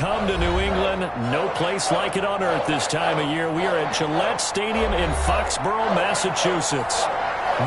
come to New England. No place like it on earth this time of year. We are at Gillette Stadium in Foxborough, Massachusetts.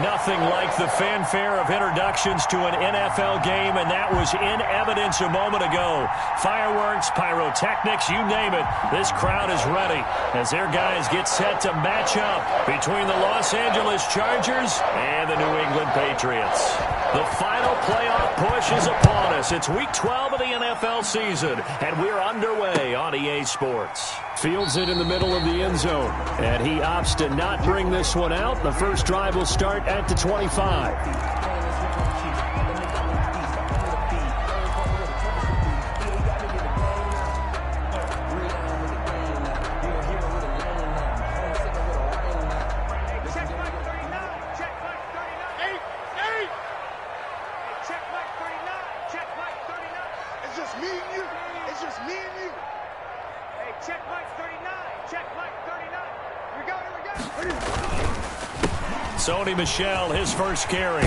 Nothing like the fanfare of introductions to an NFL game, and that was in evidence a moment ago. Fireworks, pyrotechnics, you name it. This crowd is ready as their guys get set to match up between the Los Angeles Chargers and the New England Patriots. The final playoff push is upon us. It's Week 12 of the NFL season, and we're underway on EA Sports. Fields it in the middle of the end zone, and he opts to not bring this one out. The first drive will start at the 25. Sony Michel, his first carry.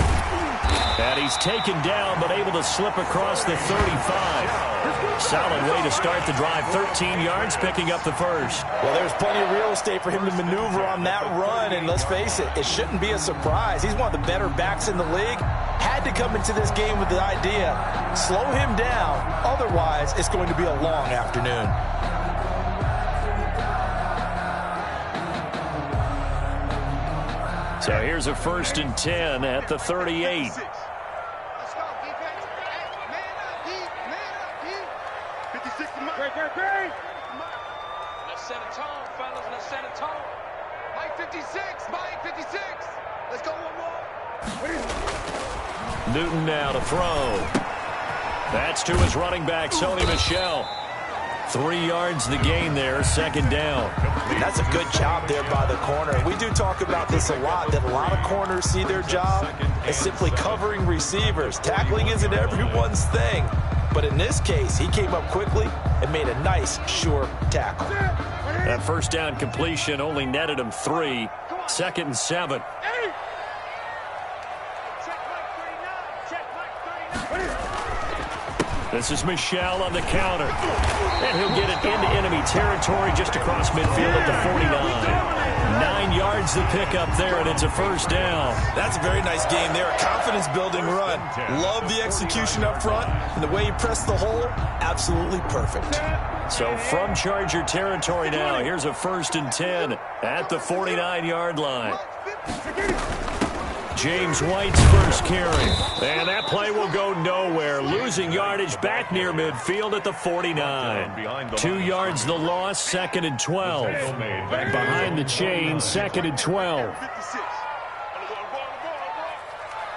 And he's taken down, but able to slip across the 35. Solid way to start the drive. 13 yards, picking up the first. Well, there's plenty of real estate for him to maneuver on that run. And let's face it, it shouldn't be a surprise. He's one of the better backs in the league. Had to come into this game with the idea, slow him down. Otherwise, it's going to be a long afternoon. So here's a 1st and 10 at the 38. Let's go, defense. Man up, deep. 56 to Mike. Great. Let's set a tone, fellas. Let's set a tone. Mike 56. Let's go one more. Newton now to throw. That's to his running back, Sony Michel. 3 yards the gain there, 2nd down. That's a good job there by the corner. We do talk about this a lot, that a lot of corners see their job as simply covering receivers. Tackling isn't everyone's thing. But in this case, he came up quickly and made a nice, sure tackle. That first down completion only netted him 3. 2nd and 7. This is Michel on the counter. And he'll get it into enemy territory just across midfield at the 49. 9 yards to pick up there, and it's a 1st down. That's a very nice game there. A confidence-building run. Love the execution up front. And the way he pressed the hole, absolutely perfect. So from Charger territory now, here's a 1st and 10 at the 49-yard line. James White's first carry. And that play will go nowhere. Losing yardage back near midfield at the 49. 2 yards the loss, 2nd and 12. Behind the chain, 2nd and 12.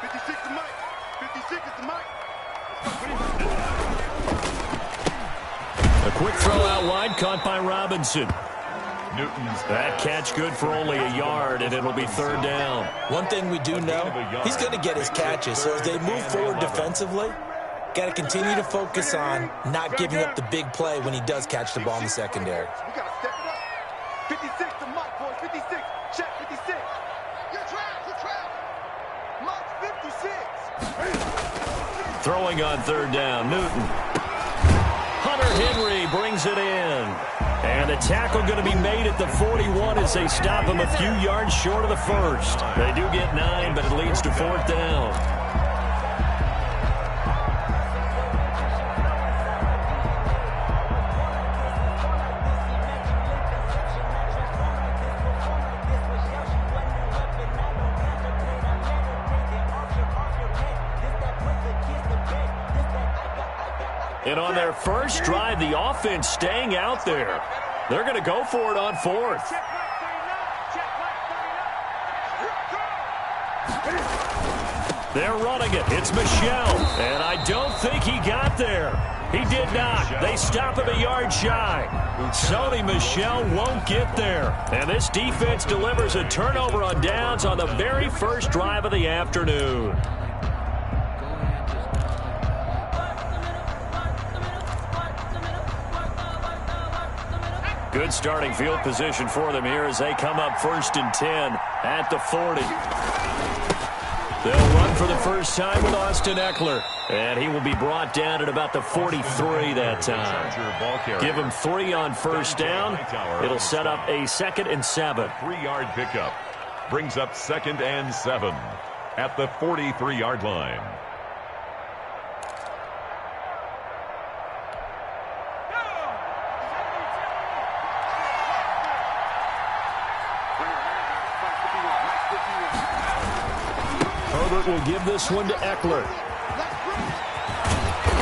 56 to Mike. 56 is to Mike. A quick throw out wide, caught by Robinson. That catch good for only a yard, and it'll be 3rd down. One thing we do know, he's going to get his catches. So as they move forward defensively, got to continue to focus on not giving up the big play when he does catch the ball in the secondary. We got to step it up. 56 to Mike, boys. 56. Check 56. You're trapped. Mike 56. Throwing on 3rd down, Newton. Hunter Henry brings it in. And a tackle going to be made at the 41 as they stop him a few yards short of the 1st. They do get 9, but it leads to 4th down. And on their first drive, the offense staying out there. They're going to go for it on 4th. They're running it. It's Michel. And I don't think he got there. He did not. They stop him a yard shy. Sony Michel won't get there. And this defense delivers a turnover on downs on the very first drive of the afternoon. Good starting field position for them here as they come up 1st and 10 at the 40. They'll run for the first time with Austin Eckler. And he will be brought down at about the 43 that time. Give him 3 on first down. It'll set up a 2nd and 7. 3-yard pickup. Brings up 2nd and 7 at the 43-yard line. Herbert will give this one to Eckler.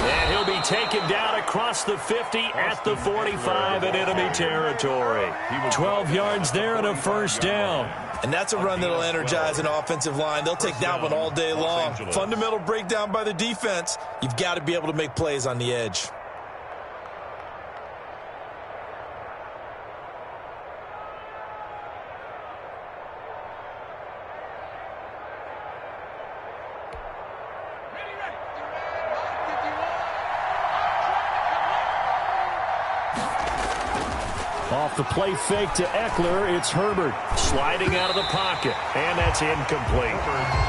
And he'll be taken down across the 50 at the 45 in enemy territory. 12 yards there and a first down. And that's a run that'll energize an offensive line. They'll take that one all day long. Fundamental breakdown by the defense. You've got to be able to make plays on the edge. Off the play fake to Eckler, it's Herbert sliding out of the pocket, and that's incomplete.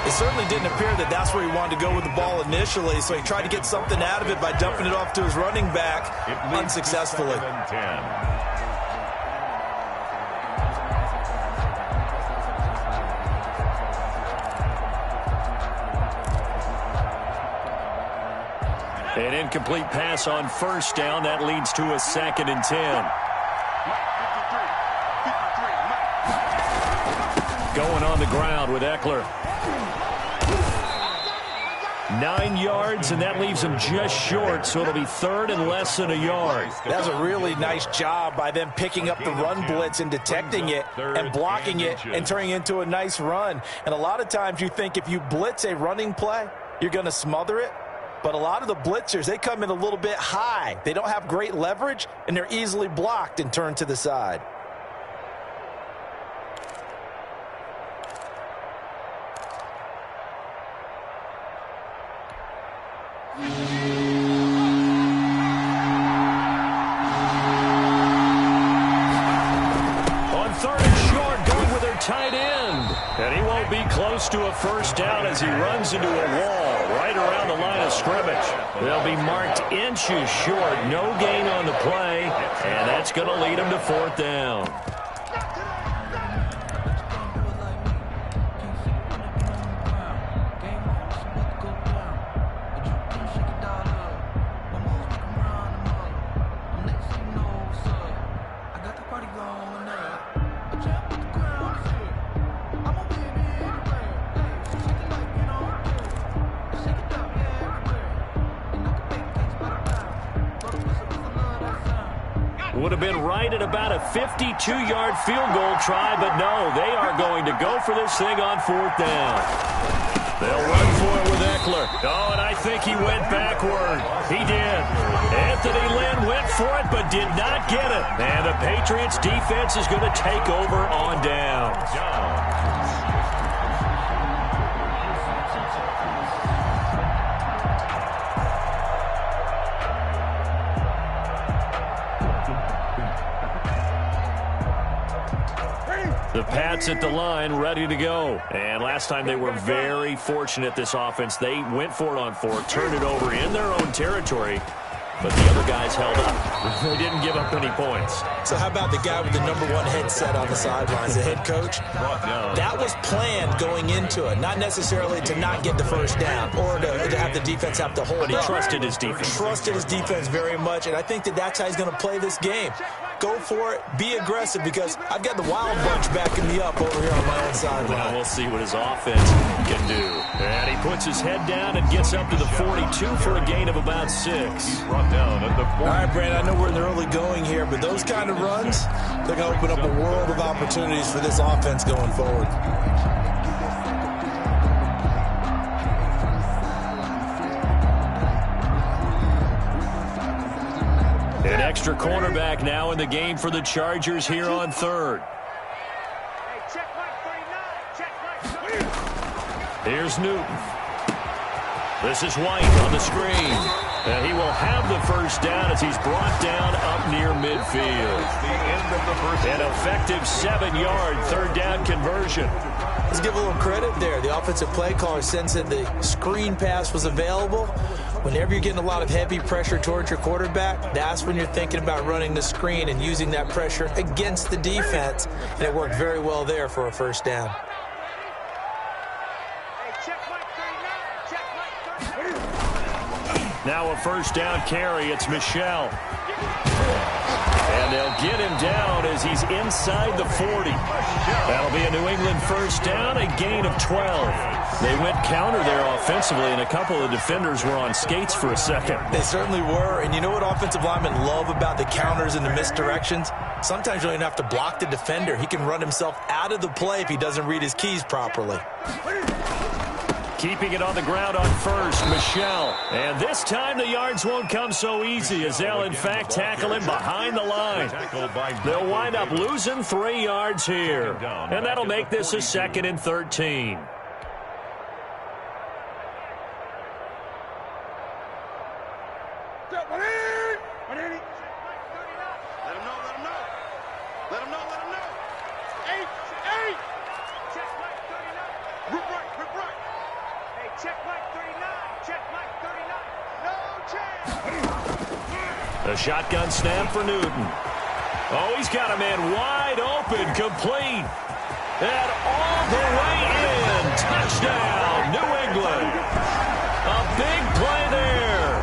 It certainly didn't appear that that's where he wanted to go with the ball initially, so he tried to get something out of it by dumping it off to his running back unsuccessfully. An incomplete pass on first down. That leads to a 2nd and 10. Going on the ground with Eckler. 9 yards, and that leaves him just short, so it'll be 3rd and less than a yard. That was a really nice job by them picking up the run blitz and detecting it and blocking it and turning it into a nice run. And a lot of times you think if you blitz a running play, you're going to smother it. But a lot of the blitzers, they come in a little bit high. They don't have great leverage, and they're easily blocked and turned to the side. Tight end. And he won't be close to a first down as he runs into a wall right around the line of scrimmage. They'll be marked inches short. No gain on the play. And that's going to lead him to 4th down. Would have been right at about a 52-yard field goal try, but no, they are going to go for this thing on 4th down. They'll run for it with Eckler. Oh, and I think he went backward. He did. Anthony Lynn went for it, but did not get it. And the Patriots defense is going to take over on downs. The Pats at the line, ready to go. And last time they were very fortunate, this offense. They went for it on 4, turned it over in their own territory, but the other guys held up. They didn't give up any points. So how about the guy with the #1 headset on the sidelines, the head coach? That was planned going into it, not necessarily to not get the first down or to have the defense have to hold But he up. trusted his defense. Trusted his defense very much, and I think that's how he's going to play this game. Go for it, be aggressive, because I've got the wild bunch backing me up over here on my own sideline. Well, we'll see what his offense can do. And he puts his head down and gets up to the 42 for a gain of about 6. Brought down at the 40. All right, Brandon, I know we're in the early going here, but those kind of runs, they're going to open up a world of opportunities for this offense going forward. An extra cornerback now in the game for the Chargers here on 3rd. Here's Newton. This is White on the screen. And he will have the first down as he's brought down up near midfield. An effective 7-yard 3rd down conversion. Let's give a little credit there. The offensive play caller sensed that the screen pass was available. Whenever you're getting a lot of heavy pressure towards your quarterback, that's when you're thinking about running the screen and using that pressure against the defense. And it worked very well there for a first down. Now a first down carry. It's Michel. And they'll get him down as he's inside the 40. That'll be a New England first down, a gain of 12. They went counter there offensively, and a couple of defenders were on skates for a second. They certainly were, and you know what offensive linemen love about the counters and the misdirections? Sometimes you don't even have to block the defender. He can run himself out of the play if he doesn't read his keys properly. Keeping it on the ground on first, Michel. And this time the yards won't come so easy as they'll, in fact, tackle him behind the line. They'll wind up losing 3 yards here. And that'll make this a 2nd and 13. A shotgun snap for Newton. Oh, he's got a man wide open, complete. And all the way in. Touchdown, New England. A big play there.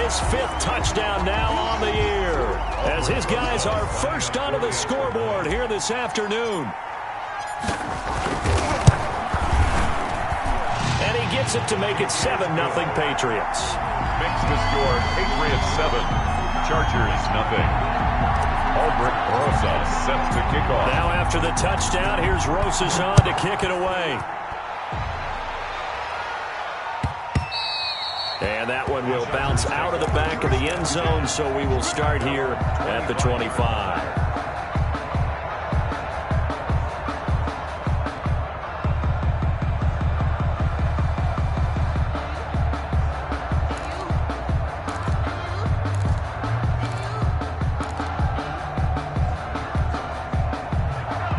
His 5th touchdown now on the year, as his guys are first onto the scoreboard here this afternoon. And he gets it to make it 7-0 Patriots. Makes the score Patriots 7. Chargers nothing. Albrecht Rosa set to kick off. Now after the touchdown, here's Rosas on to kick it away. And that one will bounce out of the back of the end zone, so we will start here at the 25.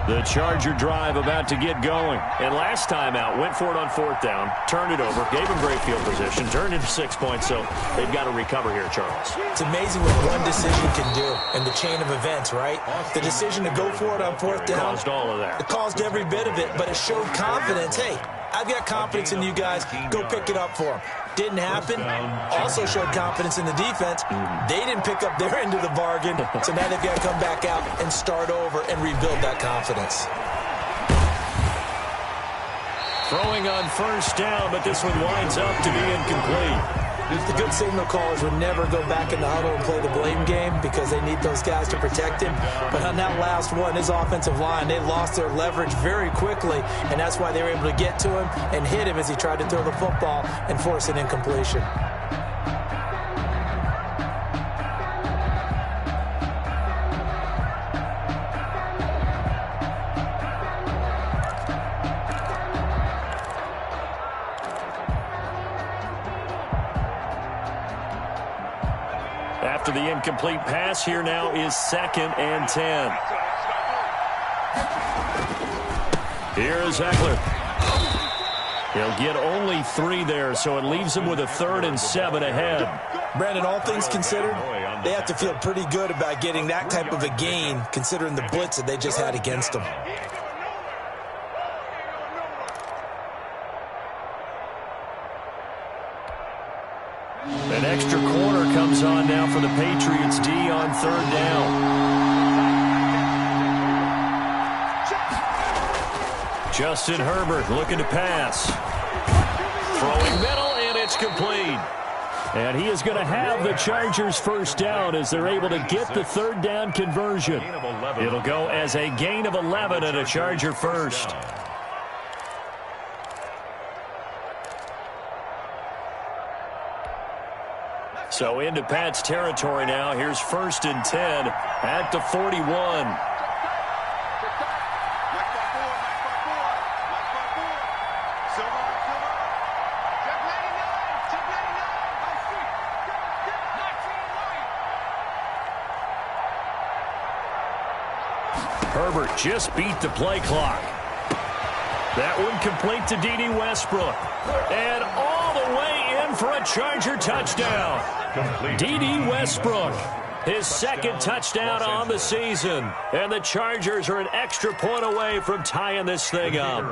The Charger drive about to get going. And last time out, went for it on 4th down, turned it over, gave him great field position, turned into 6 points, so they've got to recover here, Charles. It's amazing what one decision can do in the chain of events, right? The decision to go for it on 4th down. Caused all of that. It caused every bit of it, but it showed confidence. Hey, I've got confidence in you guys. Go pick it up for them. Didn't happen. Also showed confidence in the defense. They didn't pick up their end of the bargain, so now they've got to come back out and start over and rebuild that confidence. Throwing on first down, but this one winds up to be incomplete. The good signal callers would never go back in the huddle and play the blame game because they need those guys to protect him. But on that last one, his offensive line, they lost their leverage very quickly, and that's why they were able to get to him and hit him as he tried to throw the football and force an incompletion. After the incomplete pass, here now is 2nd and 10. Here is Eckler. He'll get only 3 there, so it leaves him with a 3rd and 7 ahead. Brandon, all things considered, they have to feel pretty good about getting that type of a gain, considering the blitz that they just had against them. An extra corner comes on now for the Patriots D on 3rd down. Justin Herbert looking to pass. Throwing middle, and it's complete. And he is going to have the Chargers first down as they're able to get the 3rd down conversion. It'll go as a gain of 11 and a Charger first. So into Pat's territory now. Here's 1st and 10 at the 41. Herbert just beat the play clock. That one complete to D.D. Westbrook. And all the way in for a Charger touchdown. D.D. Westbrook, his second touchdown on the season. And the Chargers are an extra point away from tying this thing up.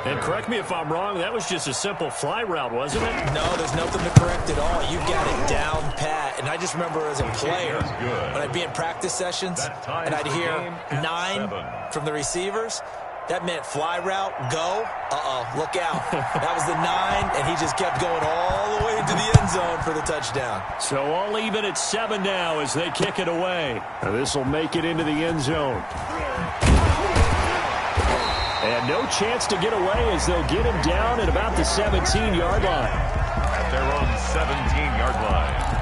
And correct me if I'm wrong, that was just a simple fly route, wasn't it? No, there's nothing to correct at all. You've got it down pat. And I just remember as a player, when I'd be in practice sessions, and I'd hear 9 from the receivers, that meant fly route, go, look out. That was the 9, and he just kept going all the way into the end zone for the touchdown. So all even at 7 now as they kick it away. This will make it into the end zone. And no chance to get away as they'll get him down at about the 17-yard line. At their own 17-yard line.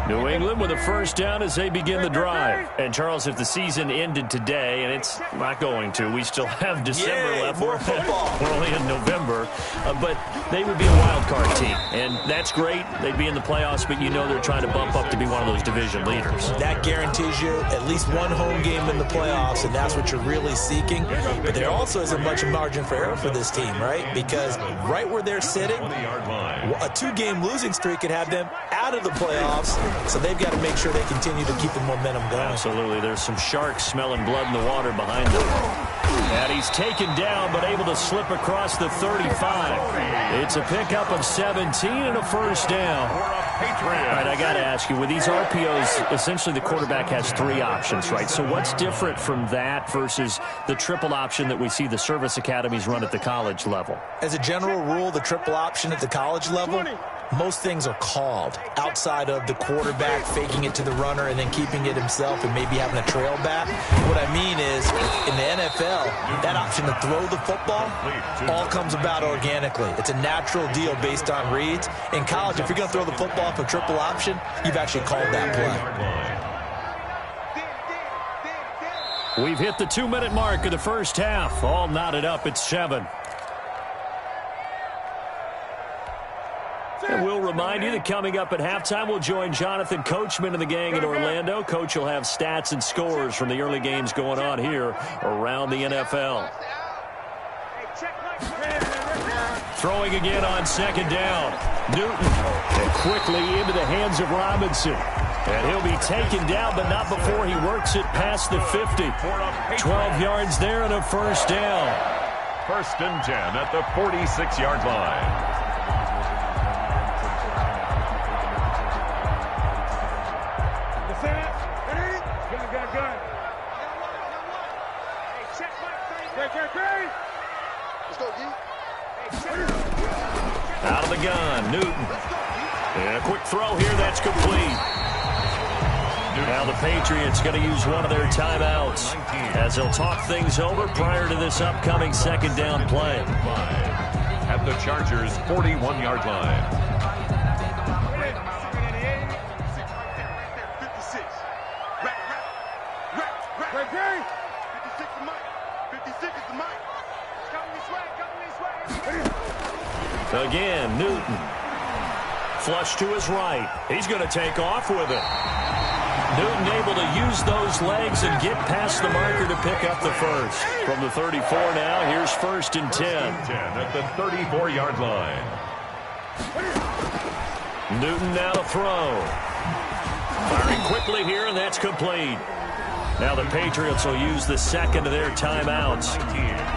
New England with a first down as they begin the drive. And, Charles, if the season ended today, and it's not going to, we still have December left. More football. We're only in November. But they would be a wild card team. And that's great. They'd be in the playoffs, but you know they're trying to bump up to be one of those division leaders. That guarantees you at least one home game in the playoffs, and that's what you're really seeking. But there also isn't much margin for error for this team, right? Because right where they're sitting, a 2-game losing streak could have them out of the playoffs. So they've got to make sure they continue to keep the momentum going. Absolutely. There's some sharks smelling blood in the water behind them. And he's taken down, but able to slip across the 35. It's a pickup of 17 and a first down. All right, I got to ask you, with these RPOs, essentially the quarterback has 3 options, right? So what's different from that versus the triple option that we see the service academies run at the college level? As a general rule, the triple option at the college level, most things are called outside of the quarterback faking it to the runner and then keeping it himself and maybe having a trail back. What I mean is, in the NFL, that option to throw the football all comes about organically. It's a natural deal based on reads. In college, if you're going to throw the football for triple option, you've actually called that play. We've hit the 2-minute mark of the first half. All knotted up at 7. And we'll remind you that coming up at halftime, we'll join Jonathan Coachman and the gang in Orlando. Coach will have stats and scores from the early games going on here around the NFL. Throwing again on second down. Newton. And quickly into the hands of Robinson. And he'll be taken down, but not before he works it past the 50. 12 yards there and a first down. First and 10 at the 46-yard line. Out of the gun, Newton. And a quick throw here, that's complete. Now the Patriots going to use one of their timeouts as they'll talk things over prior to this upcoming second down play. At the Chargers' 41-yard line. 56 is the mic. Coming this way, coming this way. Again, Newton. Flush to his right. He's going to take off with it. Newton able to use those legs and get past the marker to pick up the first. From the 34 now, here's first and 10. At the 34-yard line. Newton now to throw. Firing quickly here, and that's complete. Now the Patriots will use the second of their timeouts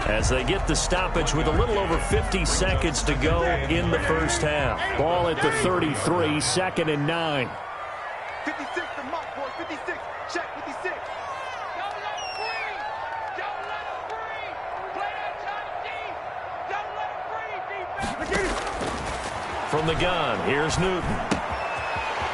as they get the stoppage with a little over 50 seconds to go in the first half. Ball at the 33, second and 9. 56 the mark, boy. 56. Check 56. Don't let him breathe. Don't let him breathe. Play that top deep. Don't let him breathe, defense. From the gun, here's Newton.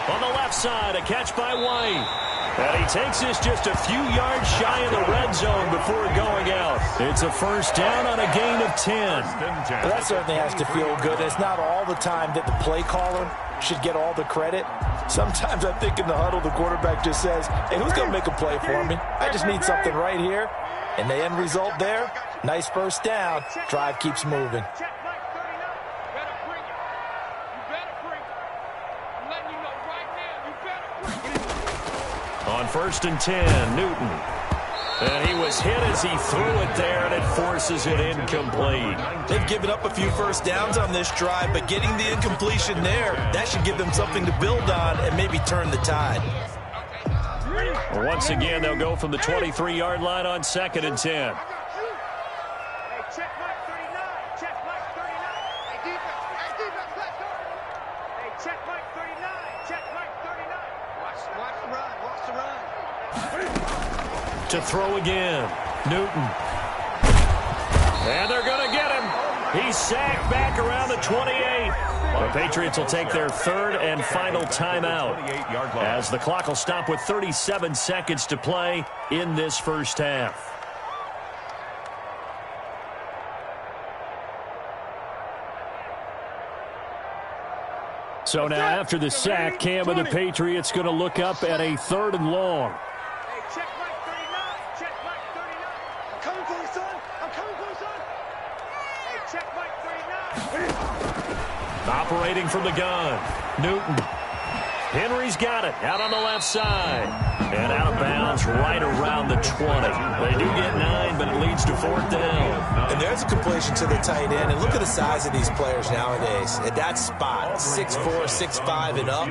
On the left side, a catch by White. And he takes this just a few yards shy of the red zone before going out. It's a first down on a gain of 10. Well, that certainly has to feel good. It's not all the time that the play caller should get all the credit. Sometimes I think in the huddle, the quarterback just says, hey, who's going to make a play for me? I just need something right here. And the end result there, nice first down. Drive keeps moving. On 1st and 10, Newton. And he was hit as he threw it there, and it forces it incomplete. They've given up a few first downs on this drive, but getting the incompletion there, that should give them something to build on and maybe turn the tide. Once again, they'll go from the 23-yard line on 2nd and 10. To throw again, Newton. And they're going to get him. He's sacked back around the 28. The Patriots will take their 3rd and final timeout as the clock will stop with 37 seconds to play in this first half. So now after the sack, Cam of the Patriots going to look up at a 3rd and long. Operating from the gun, Newton. Henry's got it out on the left side. And out of bounds right around the 20. They do get 9, but it leads to 4th down. And there's a completion to the tight end. And look at the size of these players nowadays. At that spot, 6'4", 6'5", and up.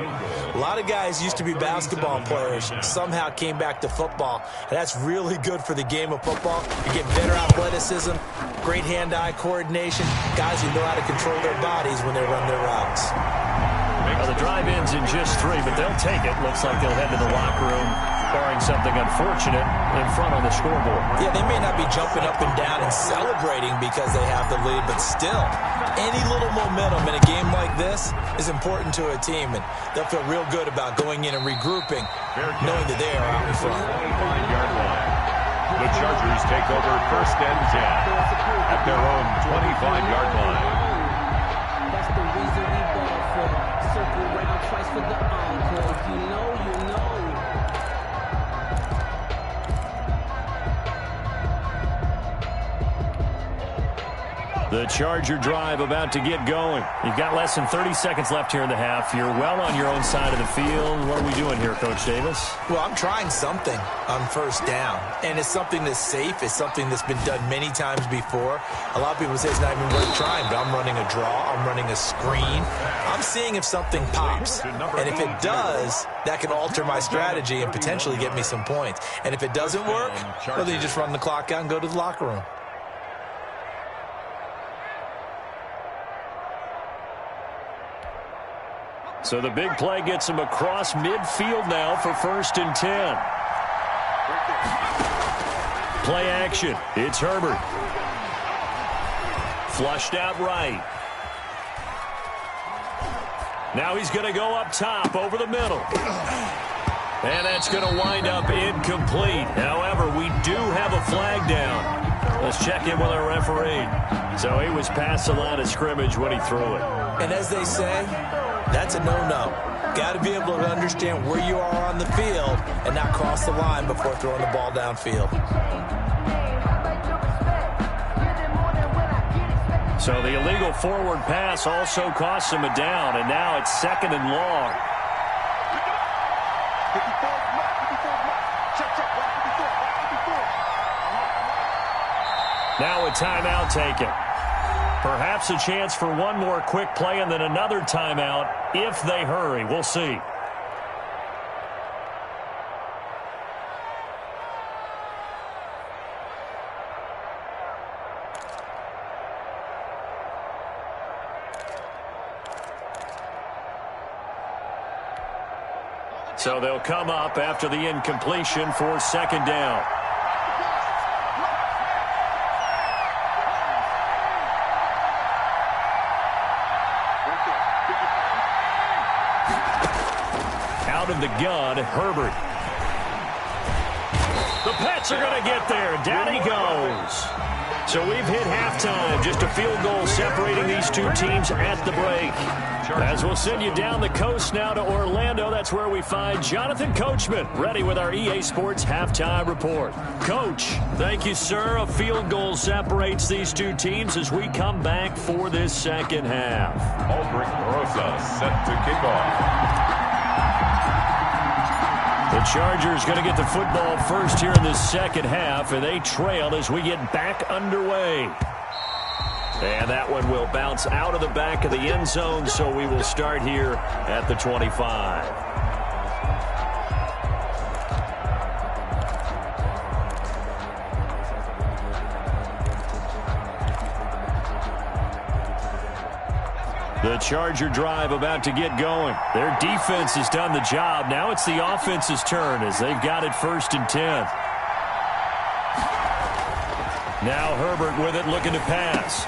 A lot of guys used to be basketball players, somehow came back to football. And that's really good for the game of football. You get better athleticism, great hand-eye coordination, guys who know how to control their bodies when they run their routes. Well, the drive ends in just 3, but they'll take it. Looks like they'll head to the locker room, barring something unfortunate in front on the scoreboard. Yeah, they may not be jumping up and down and celebrating because they have the lead, but still, any little momentum in a game like this is important to a team, and they'll feel real good about going in and regrouping, knowing that they are out in front. The Chargers take over 1st and 10 at their own 25-yard line. That's the reason we ball for. Circle round twice for the encore. If you know, you know. The Charger drive about to get going. You've got less than 30 seconds left here in the half. You're well on your own side of the field. What are we doing here, Coach Davis? Well, I'm trying something on 1st down, and it's something that's safe. It's something that's been done many times before. A lot of people say it's not even worth trying, but I'm running a draw. I'm running a screen. I'm seeing if something pops, and if it does, that can alter my strategy and potentially get me some points. And if it doesn't work, well, then you just run the clock out and go to the locker room. So the big play gets him across midfield now for 1st and 10. Play action. It's Herbert. Flushed out right. Now he's going to go up top over the middle. And that's going to wind up incomplete. However, we do have a flag down. Let's check in with our referee. So he was past the line of scrimmage when he threw it. And as they say, that's a no-no. Got to be able to understand where you are on the field and not cross the line before throwing the ball downfield. So the illegal forward pass also costs him a down, and now it's 2nd and long. Now a timeout taken. Perhaps a chance for one more quick play and then another timeout if they hurry. We'll see. So they'll come up after the incompletion for 2nd down. Out of the gun, Herbert. The Pats are going to get there. Down he goes. So we've hit halftime. Just a field goal separating these two teams at the break. As we'll send you down the coast now to Orlando, that's where we find Jonathan Coachman, ready with our EA Sports Halftime Report. Coach, thank you, sir. A field goal separates these two teams as we come back for this second half. Albrecht Rosa set to kick off. The Chargers going to get the football first here in the second half, and they trail as we get back underway. And that one will bounce out of the back of the end zone, so we will start here at the 25. The Charger drive about to get going. Their defense has done the job. Now it's the offense's turn as they've got it 1st and 10. Now Herbert with it, looking to pass.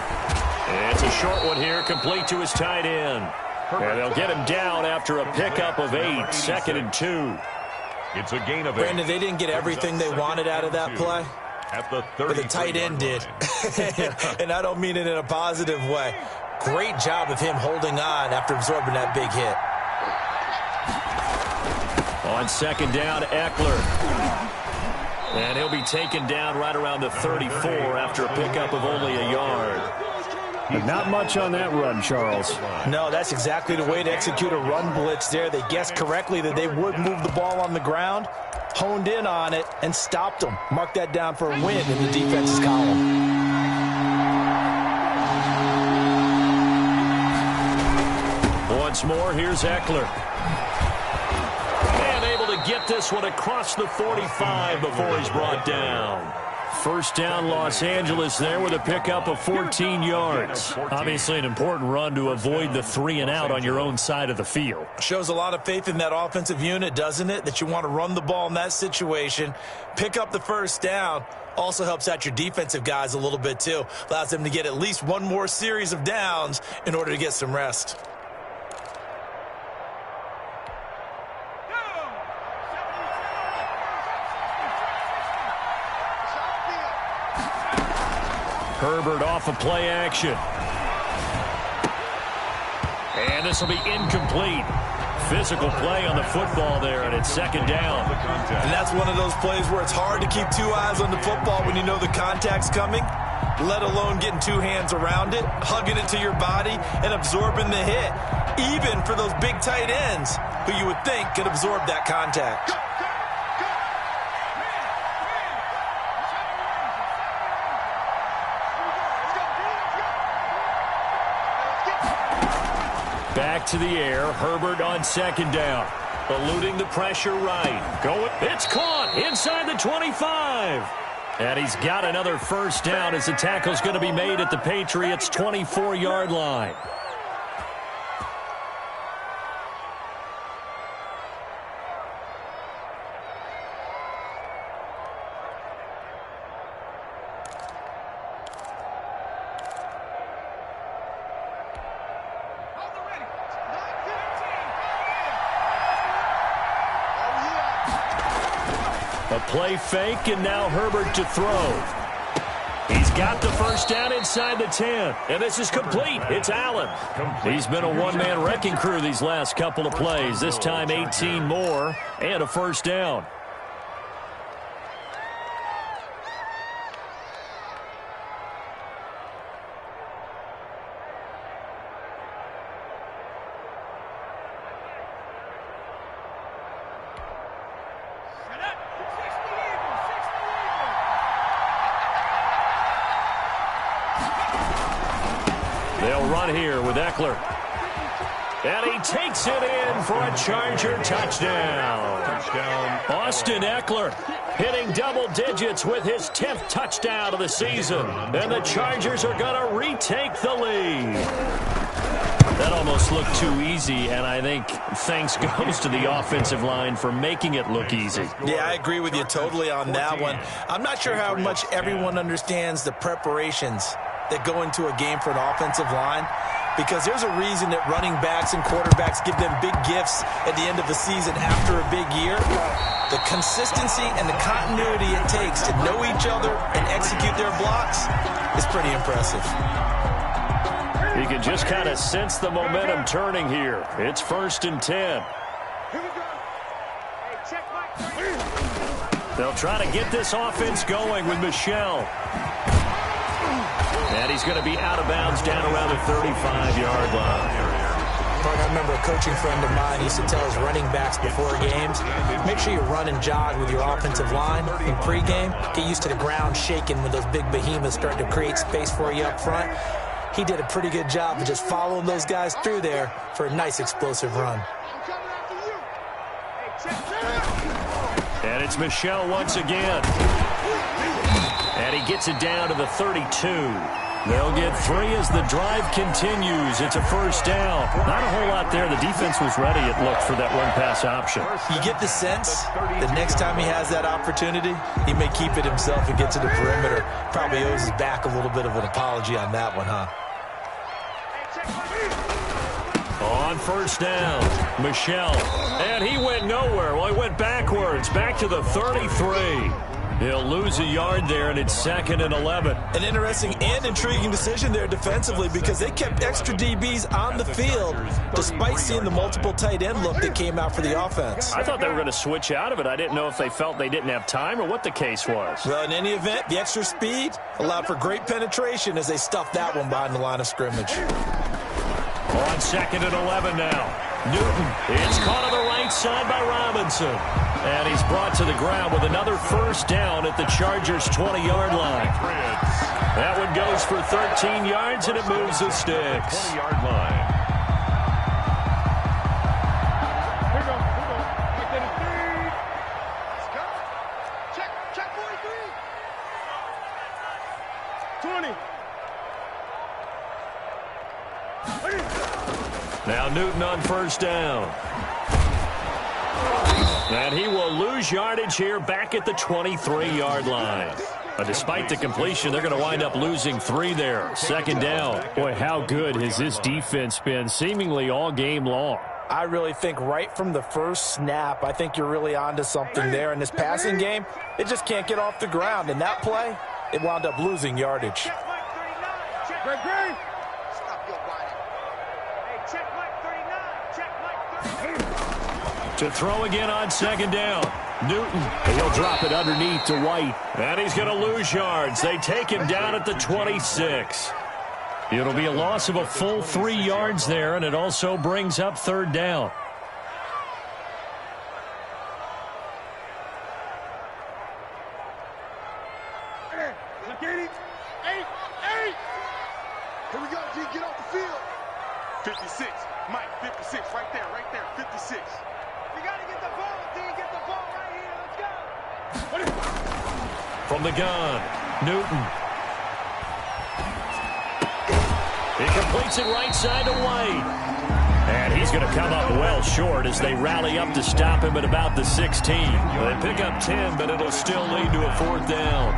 It's a short one here, complete to his tight end. And they'll get him down after a pickup of 8, 2nd and 2. It's a gain of 8. Brandon, they didn't get everything they wanted out of that play. At the but the tight end did. And I don't mean it in a positive way. Great job of him holding on after absorbing that big hit. On 2nd down, Eckler. And he'll be taken down right around the 34 after a pickup of only a yard. But not much on that run, Charles. No, that's exactly the way to execute a run blitz there. They guessed correctly that they would move the ball on the ground, honed in on it, and stopped them. Mark that down for a win in the defense's column. Once more, here's Eckler. And able to get this one across the 45 before he's brought down. 1st down, Los Angeles there with a pickup of 14 yards. Obviously an important run to avoid the 3 and out on your own side of the field. Shows a lot of faith in that offensive unit, doesn't it? That you want to run the ball in that situation. Pick up the 1st down. Also helps out your defensive guys a little bit too. Allows them to get at least one more series of downs in order to get some rest. Herbert off of play action. And this will be incomplete. Physical play on the football there, and it's 2nd down. And that's one of those plays where it's hard to keep 2 eyes on the football when you know the contact's coming, let alone getting 2 hands around it, hugging it to your body, and absorbing the hit. Even for those big tight ends who you would think could absorb that contact. Back to the air. Herbert on 2nd down. Eluding the pressure right. It's caught inside the 25. And he's got another 1st down as the tackle's going to be made at the Patriots' 24-yard line. A play fake, and now Herbert to throw. He's got the 1st down inside the 10, and this is complete. It's Allen. He's been a one-man wrecking crew these last couple of plays. This time 18 more and a 1st down. They'll run here with Eckler. And he takes it in for a Charger touchdown. Austin Eckler hitting double digits with his 10th touchdown of the season. And the Chargers are going to retake the lead. That almost looked too easy, and I think thanks goes to the offensive line for making it look easy. Yeah, I agree with you totally on that one. I'm not sure how much everyone understands the preparations that go into a game for an offensive line, because there's a reason that running backs and quarterbacks give them big gifts at the end of the season after a big year. The consistency and the continuity it takes to know each other and execute their blocks is pretty impressive. You can just kind of sense the momentum turning here. It's 1st and 10. They'll try to get this offense going with Michel. And he's going to be out of bounds down around the 35-yard line. partner. I remember a coaching friend of mine used to tell his running backs before games, make sure you run and jog with your offensive line in pregame. Get used to the ground shaking when those big behemoths start to create space for you up front. He did a pretty good job of just following those guys through there for a nice explosive run. And it's Michel once again. And he gets it down to the 32. They'll get 3 as the drive continues. It's a first down. Not a whole lot there. The defense was ready, it looked, for that run-pass option. You get the sense that next time he has that opportunity, he may keep it himself and get to the perimeter. Probably owes his back a little bit of an apology on that one, huh? On first down, Michel. And he went nowhere. Well, he went backwards, back to the 33. He'll lose a yard there, and it's 2nd and 11. An interesting and intriguing decision there defensively because they kept extra DBs on the field despite seeing the multiple tight end look that came out for the offense. I thought they were going to switch out of it. I didn't know if they felt they didn't have time or what the case was. Well, in any event, the extra speed allowed for great penetration as they stuffed that one behind the line of scrimmage. On 2nd and 11 now. Newton, it's caught on the right side by Robinson. And he's brought to the ground with another first down at the Chargers' 20-yard line. That one goes for 13 yards, and it moves the sticks. 20-yard line. Here we go. Check 43. 20. Now Newton on first down. And he will lose yardage here back at the 23-yard line. But despite the completion, they're going to wind up losing 3 there. 2nd down. Boy, how good has this defense been seemingly all game long? I really think right from the first snap, I think you're really onto something there. In this passing game, it just can't get off the ground. In that play, it wound up losing yardage. Greg. Stop your body. Hey, check Mike 39. Check Mike 39. To throw again on 2nd down. Newton, he'll drop it underneath to White. And he's going to lose yards. They take him down at the 26. It'll be a loss of a full 3 yards there, and it also brings up 3rd down. Hey. Here we go, G. Get off the field. 56. Mike, 56. Right there. 56. You got to get the ball, D. Get the ball right here. Let's go. From the gun, Newton. He completes it right side to White. And he's going to come up well short as they rally up to stop him at about the 16. They pick up 10, but it'll still lead to a 4th down.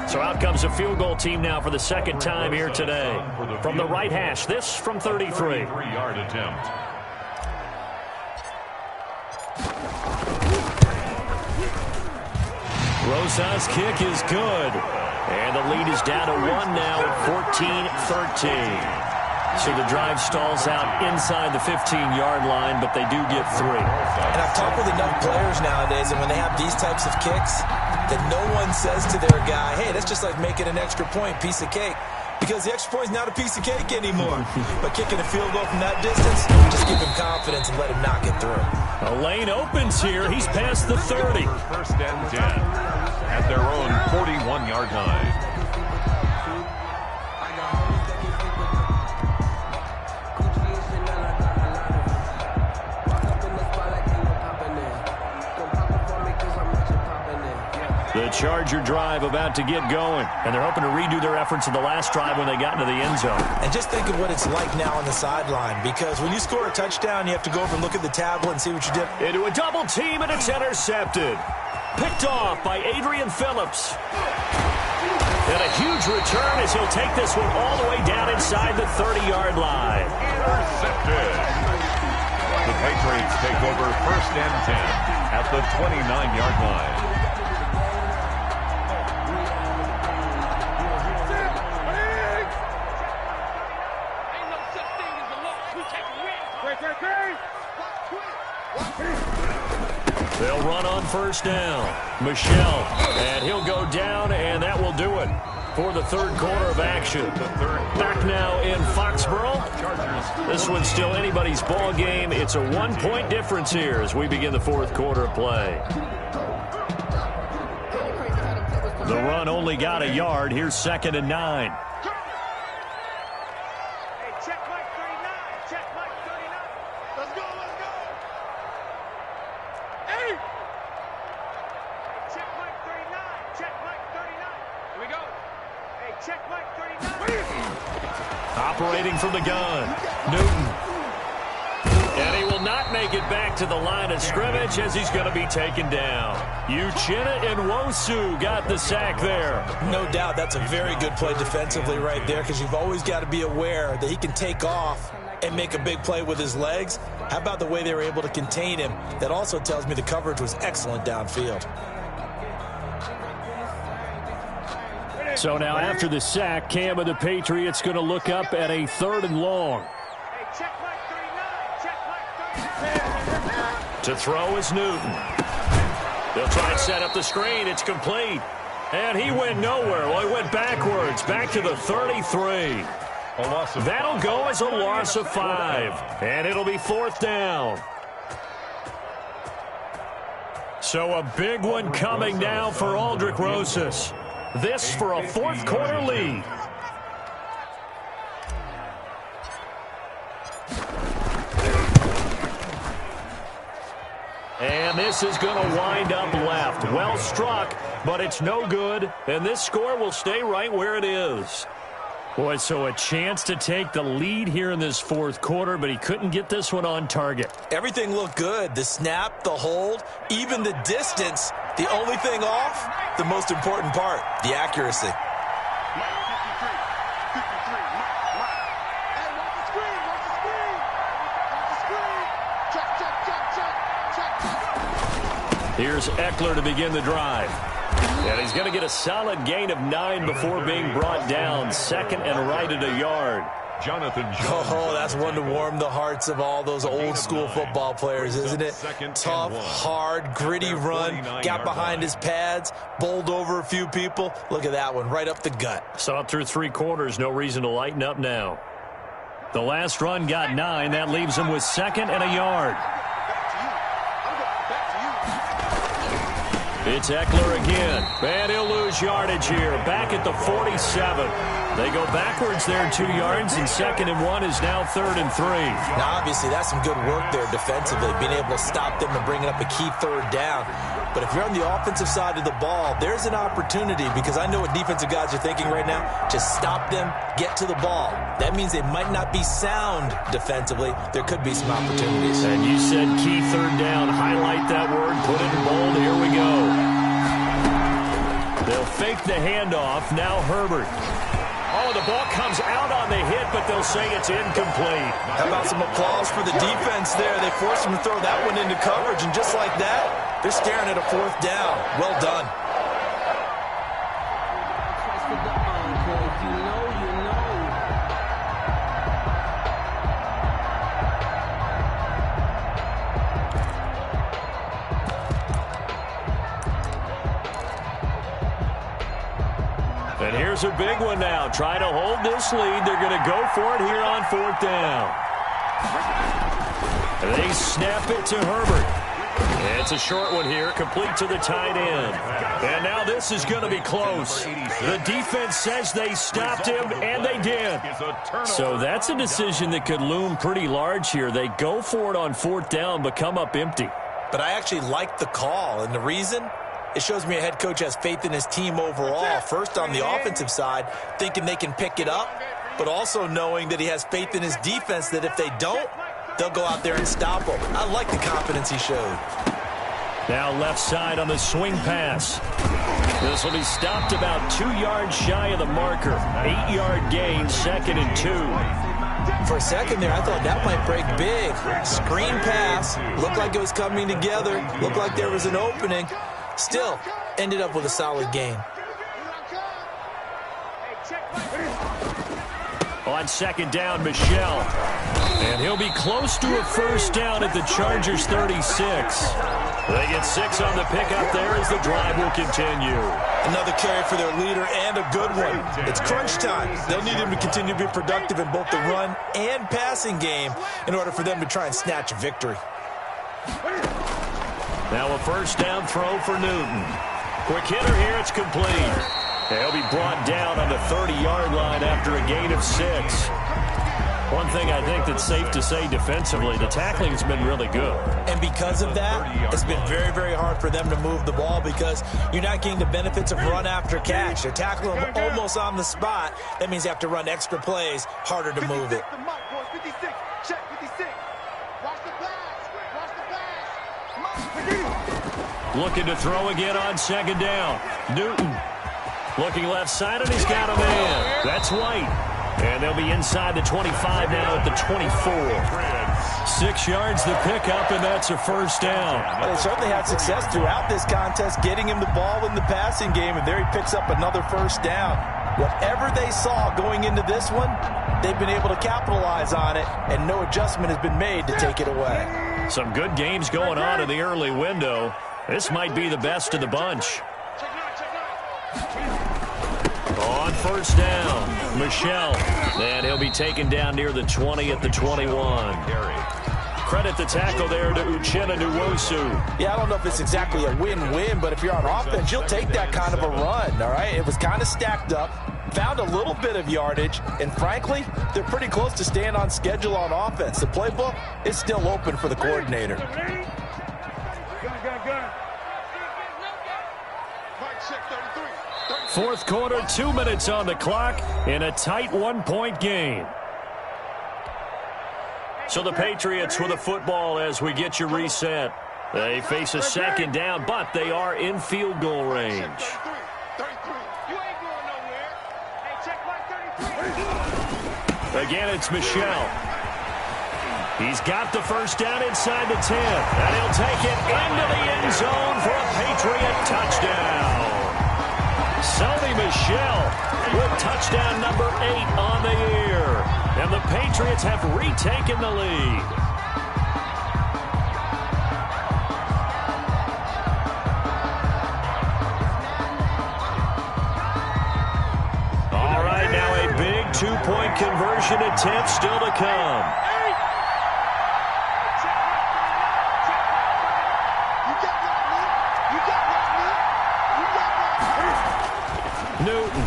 So out comes a field goal team now for the 2nd time here today. From the right hash, this from 33. 33-yard attempt. Rosas' kick is good. And the lead is down to 1 now at 14-13. So the drive stalls out inside the 15-yard line, but they do get 3. And I've talked with enough players nowadays, and when they have these types of kicks, that no one says to their guy, hey, that's just like making an extra point, piece of cake. Because the extra point is not a piece of cake anymore. But kicking a field goal from that distance, just give him confidence and let him knock it through. A lane opens here. He's past the 30. 1st and 10 at their own 41-yard line. The Charger drive about to get going, and they're hoping to redo their efforts in the last drive when they got into the end zone. And just think of what it's like now on the sideline, because when you score a touchdown, you have to go over and look at the tablet and see what you did. Into a double team, and it's intercepted. Picked off by Adrian Phillips. And a huge return as he'll take this one all the way down inside the 30-yard line. Intercepted. The Patriots take over 1st and 10 at the 29-yard line. They'll run on first down. Michelle, and he'll go down, and that will do it for the third quarter of action. Back now in Foxborough. This one's still anybody's ball game. It's a 1-point difference here as we begin the fourth quarter of play. The run only got a yard. Here's 2nd and 9. Operating from the gun, Newton. And he will not make it back to the line of scrimmage as he's going to be taken down. Uchenna and Nwosu got the sack there. No doubt that's a very good play defensively right there, because you've always got to be aware that he can take off and make a big play with his legs. How about the way they were able to contain him? That also tells me the coverage was excellent downfield. So now after the sack, Cam of the Patriots going to look up at a 3rd and long. To throw is Newton. They'll try and set up the screen. It's complete. And he went nowhere. Well, he went backwards, back to the 33. That'll go as a loss of 5. And it'll be 4th down. So a big one coming now for Aldrick Rosas. This for a fourth quarter lead. And this is going to wind up left. Well struck, but it's no good. And this score will stay right where it is. Boy, so a chance to take the lead here in this fourth quarter, but he couldn't get this one on target. Everything looked good. The snap, the hold, even the distance. The only thing off, the most important part, the accuracy. Here's Eckler to begin the drive. And he's going to get a solid gain of 9 before being brought down. 2nd and right at a yard. Jonathan Jones. Oh, that's one to warm the hearts of all those old school football players, isn't it? Tough, hard, gritty run. Got behind his pads, bowled over a few people. Look at that one, right up the gut. Saw it through 3 quarters. No reason to lighten up now. The last run got 9. That leaves him with 2nd and a yard. It's Eckler again. And he'll lose yardage here. Back at the 47. They go backwards there 2 yards, and 2nd and 1 is now 3rd and 3. Now, obviously, that's some good work there defensively, being able to stop them and bringing up a key 3rd down. But if you're on the offensive side of the ball, there's an opportunity, because I know what defensive guys are thinking right now. Just stop them, get to the ball. That means they might not be sound defensively. There could be some opportunities. And you said key 3rd down. Highlight that word, put it in bold. Here we go. They'll fake the handoff. Now Herbert. Oh, the ball comes out on the hit, but they'll say it's incomplete. How about some applause for the defense there? They forced him to throw that one into coverage, and just like that, they're staring at a 4th down. Well done. And here's a big one now. Try to hold this lead. They're going to go for it here on 4th down. And they snap it to Herbert. And it's a short one here, complete to the tight end. And now this is going to be close. The defense says they stopped him, and they did. So that's a decision that could loom pretty large here. They go for it on 4th down, but come up empty. But I actually like the call, and the reason? It shows me a head coach has faith in his team overall. First on the offensive side, thinking they can pick it up, but also knowing that he has faith in his defense that if they don't, they'll go out there and stop them. I like the confidence he showed. Now left side on the swing pass. This will be stopped about 2 yards shy of the marker. 8-yard gain, 2nd and 2. For a second there, I thought that might break big. Screen pass. Looked like it was coming together. Looked like there was an opening. Still, ended up with a solid gain. On 2nd down, Michelle. And he'll be close to a 1st down at the Chargers' 36. They get 6 on the pickup there as the drive will continue. Another carry for their leader and a good one. It's crunch time. They'll need him to continue to be productive in both the run and passing game in order for them to try and snatch a victory. Now a first down throw for Newton. Quick hitter here, it's complete. He'll be brought down on the 30-yard line after a gain of 6. One thing I think that's safe to say defensively, the tackling has been really good. And because of that, it's been very, very hard for them to move the ball because you're not getting the benefits of run after catch. They're tackling them almost on the spot. That means you have to run extra plays, harder to move it. Looking to throw again on second down. Newton looking left side, and he's got a man. That's White. And they'll be inside the 25 now at the 24. 6 yards the pickup, and that's a first down. Well, they certainly had success throughout this contest, getting him the ball in the passing game, and there he picks up another first down. Whatever they saw going into this one, they've been able to capitalize on it, and no adjustment has been made to take it away. Some good games going on in the early window. This might be the best of the bunch. On first down, Michelle. And he'll be taken down near the 20 at the 21. Credit the tackle there to Uchenna Nwosu. Yeah, I don't know if it's exactly a win-win, but if you're on offense, you'll take that kind of a run, all right? It was kind of stacked up, found a little bit of yardage, and frankly, they're pretty close to staying on schedule on offense. The playbook is still open for the coordinator. Fourth quarter, 2 minutes on the clock in a tight 1-point game. So the Patriots with a football as we get you reset. They face a second down, but they are in field goal range. Again, it's Michelle. He's got the first down inside the 10, and he'll take it into the end zone for a Patriot touchdown. Sony Michel with touchdown number 8 on the year. And the Patriots have retaken the lead. All right, now a big 2-point conversion attempt still to come. Newton.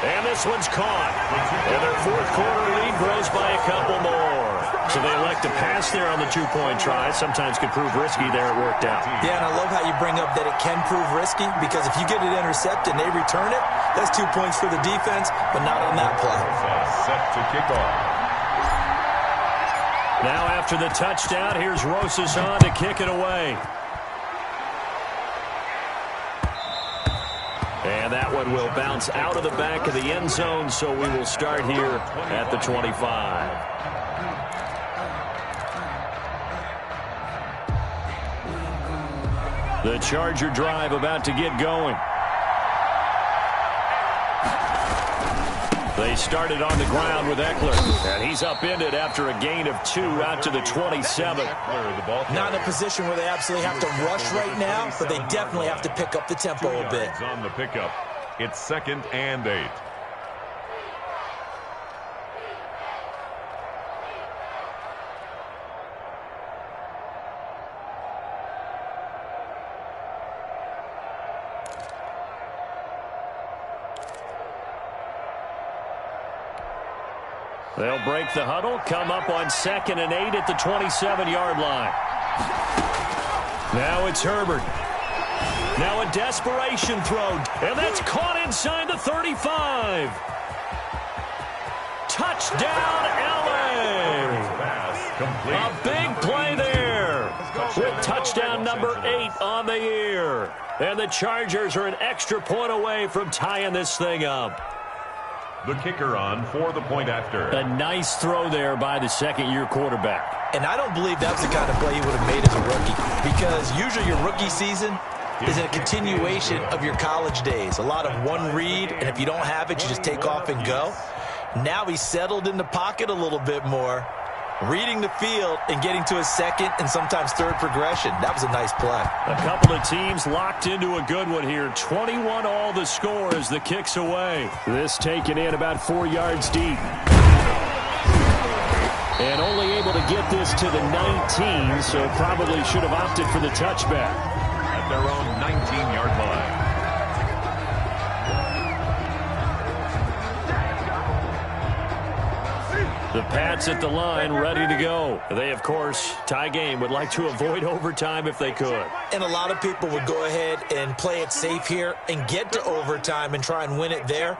And this one's caught. And their fourth quarter lead grows by a couple more. So they elect to pass there on the 2-point try. Sometimes could prove risky there. It worked out. Yeah, and I love how you bring up that it can prove risky because if you get it intercepted and they return it, that's 2 points for the defense, but not on that play. Set to kick off. Now after the touchdown, here's Rosas on to kick it away. And that one will bounce out of the back of the end zone, so we will start here at the 25. The Charger drive about to get going. They started on the ground with Eckler, and he's upended after a gain of 2 out to the 27. Not in a position where they absolutely have to rush right now, but they definitely have to pick up the tempo a bit. On the pickup, it's 2nd and 8. They'll break the huddle, come up on 2nd and 8 at the 27-yard line. Now it's Herbert. Now a desperation throw, and that's caught inside the 35. Touchdown, L.A. A big play there with touchdown number 8 on the year. And the Chargers are an extra point away from tying this thing up. The kicker on for the point after. A nice throw there by the second-year quarterback. And I don't believe that's the kind of play he would have made as a rookie, because usually your rookie season is a continuation of your college days. A lot of one read, and if you don't have it, you just take off and go. Now he's settled in the pocket a little bit more, reading the field and getting to a second and sometimes third progression. That was a nice play. A couple of teams locked into a good one here. 21 all the score as the kick's away. This taken in about 4 yards deep. And only able to get this to the 19, so probably should have opted for the touchback. At their own 19-yard line. The Pats at the line, ready to go. They, of course, tie game, would like to avoid overtime if they could. And a lot of people would go ahead and play it safe here and get to overtime and try and win it there.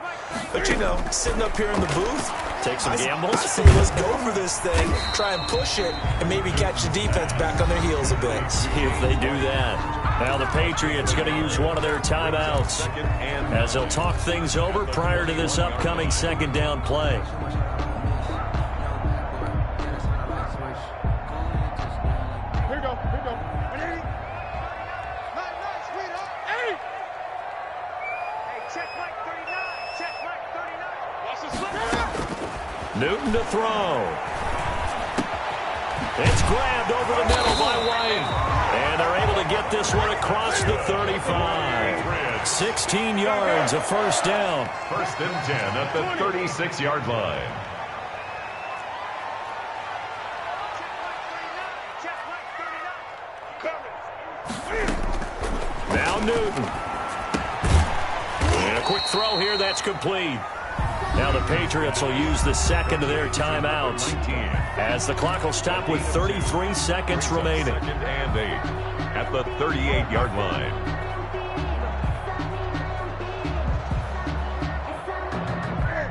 But, you know, sitting up here in the booth, take some gambles. I say let's go for this thing, try and push it, and maybe catch the defense back on their heels a bit. See if they do that. Now the Patriots going to use one of their timeouts as they'll talk things over prior to this upcoming second down play. Newton to throw. It's grabbed over the middle by White. And they're able to get this one across the 35. 16 yards, a first down. First and 10 at the 36-yard line. Now Newton. And a quick throw here, that's complete. Now the Patriots will use the second of their timeouts as the clock will stop with 33 seconds remaining. Second and 8 at the 38-yard line.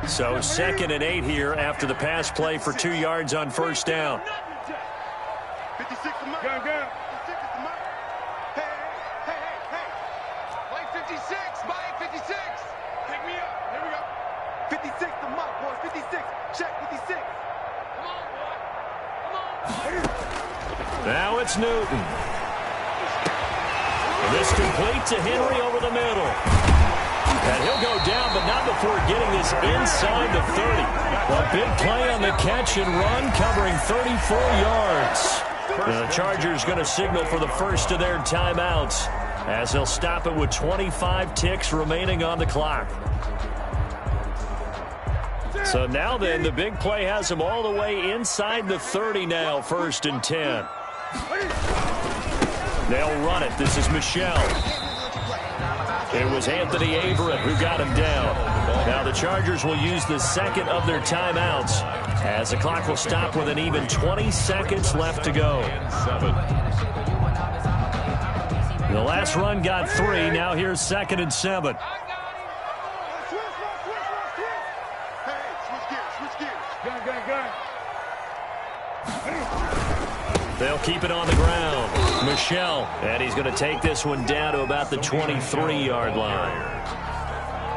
So 2nd and 8 here after the pass play for 2 yards on first down. 56 to Mike. Gun. 56 to Mike. Hey. Mike 56. Mike 56. Pick me up. Here we go. 56 to Mike, boys. 56. Check 56. Come on, boy. Now it's Newton. And this complete to Henry over the middle. And he'll go down, but not before getting this inside the 30. A big play on the catch and run, covering 34 yards. The Chargers going to signal for the first of their timeouts as they'll stop it with 25 ticks remaining on the clock. So now then, the big play has them all the way inside the 30 now, 1st and 10. They'll run it. This is Michelle. It was Anthony Averett who got him down. Now the Chargers will use the second of their timeouts as the clock will stop with an even 20 seconds left to go. The last run got 3. Now here's 2nd and 7. They'll keep it on the ground. Michelle, and he's going to take this one down to about the 23-yard line.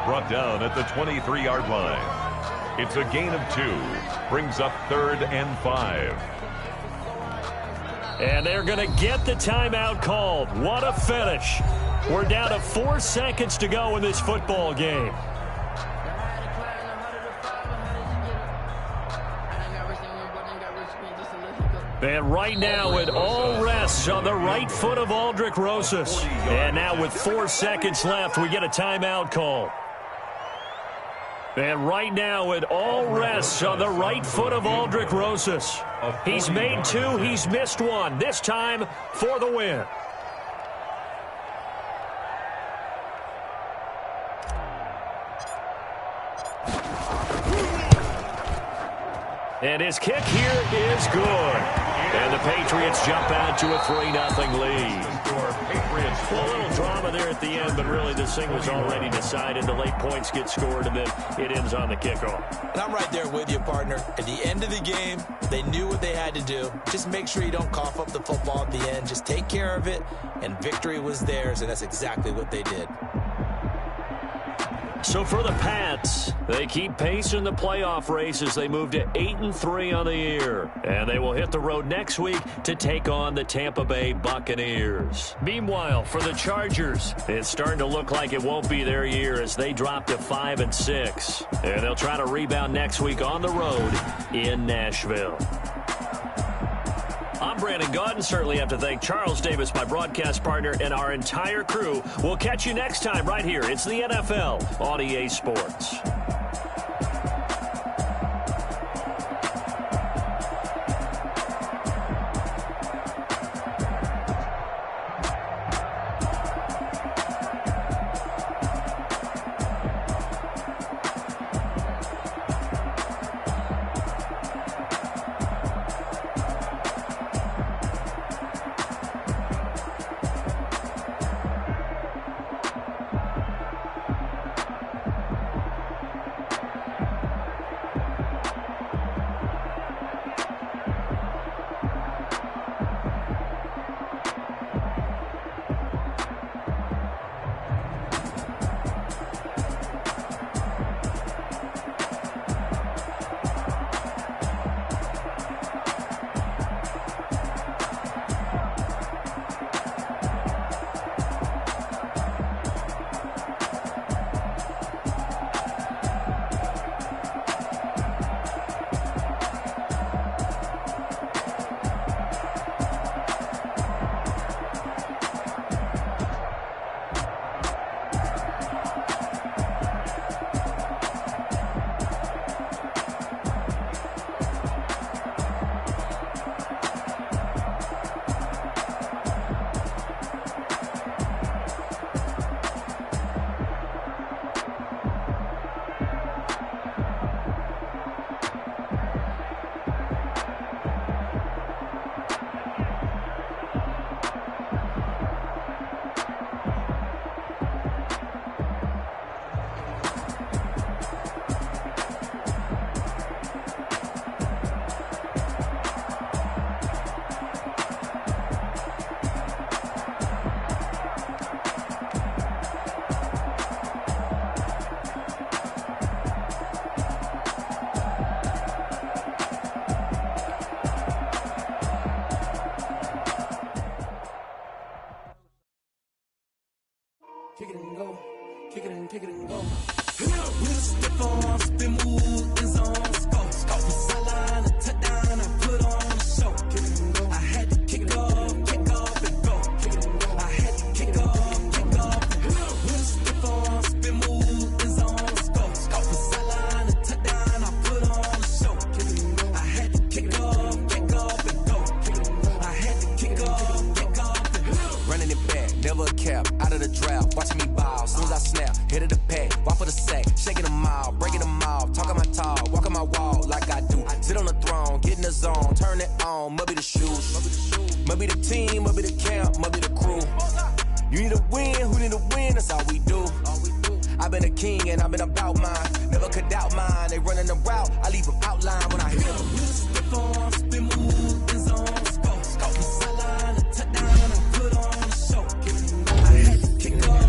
Brought down at the 23-yard line. It's a gain of 2. Brings up 3rd and 5. And they're going to get the timeout called. What a finish. We're down to 4 seconds to go in this football game. And right now it all rests on the right foot of Aldrick Rosas. And now with 4 seconds left, we get a timeout call. And right now it all rests on the right foot of Aldrick Rosas. He's made 2, he's missed 1. This time for the win. And his kick here is good. And the Patriots jump out to a 3-0 lead. A little drama there at the end, but really this thing was already decided. The late points get scored, and then it ends on the kickoff. And I'm right there with you, partner. At the end of the game, they knew what they had to do. Just make sure you don't cough up the football at the end. Just take care of it, and victory was theirs, and that's exactly what they did. So for the Pats, they keep pace in the playoff race as they move to 8-3 on the year. And they will hit the road next week to take on the Tampa Bay Buccaneers. Meanwhile, for the Chargers, it's starting to look like it won't be their year as they drop to 5-6. And they'll try to rebound next week on the road in Nashville. I'm Brandon Gaudin. Certainly have to thank Charles Davis, my broadcast partner, and our entire crew. We'll catch you next time right here. It's the NFL on EA Sports. Kick it and go. Kick it and go. With a stiff on, spin move, in zone, scope. Scope the sideline, a touchdown, I put on a show. Kick it and go. I had to kick off and go. Kick it and go. I had to kick off and go. With a stiff on, spin move, in zone, scope. Scope the sideline, a touchdown, I put on a show. Kick it and go. I had to kick off and go. Kick it and go. I had to kick off and go. Running it back, never a cap, out of the draft. Watching me ball, soon as I snap, hit of the pack, walk for the sack, shaking them all, breaking them off, talking my talk, walking my wall like I do. Sit on the throne, get in the zone, turn it on, must be the shoes, must be the team, must be the camp, must be the crew. You need a win, who need a win, that's all we do. I've been a king and I've been about mine, never could doubt mine. They running the route, I leave them outline when I hit them. Step on, spin move, in zone, scope, scope the sideline, a touchdown, I put on a show. I had to kick off.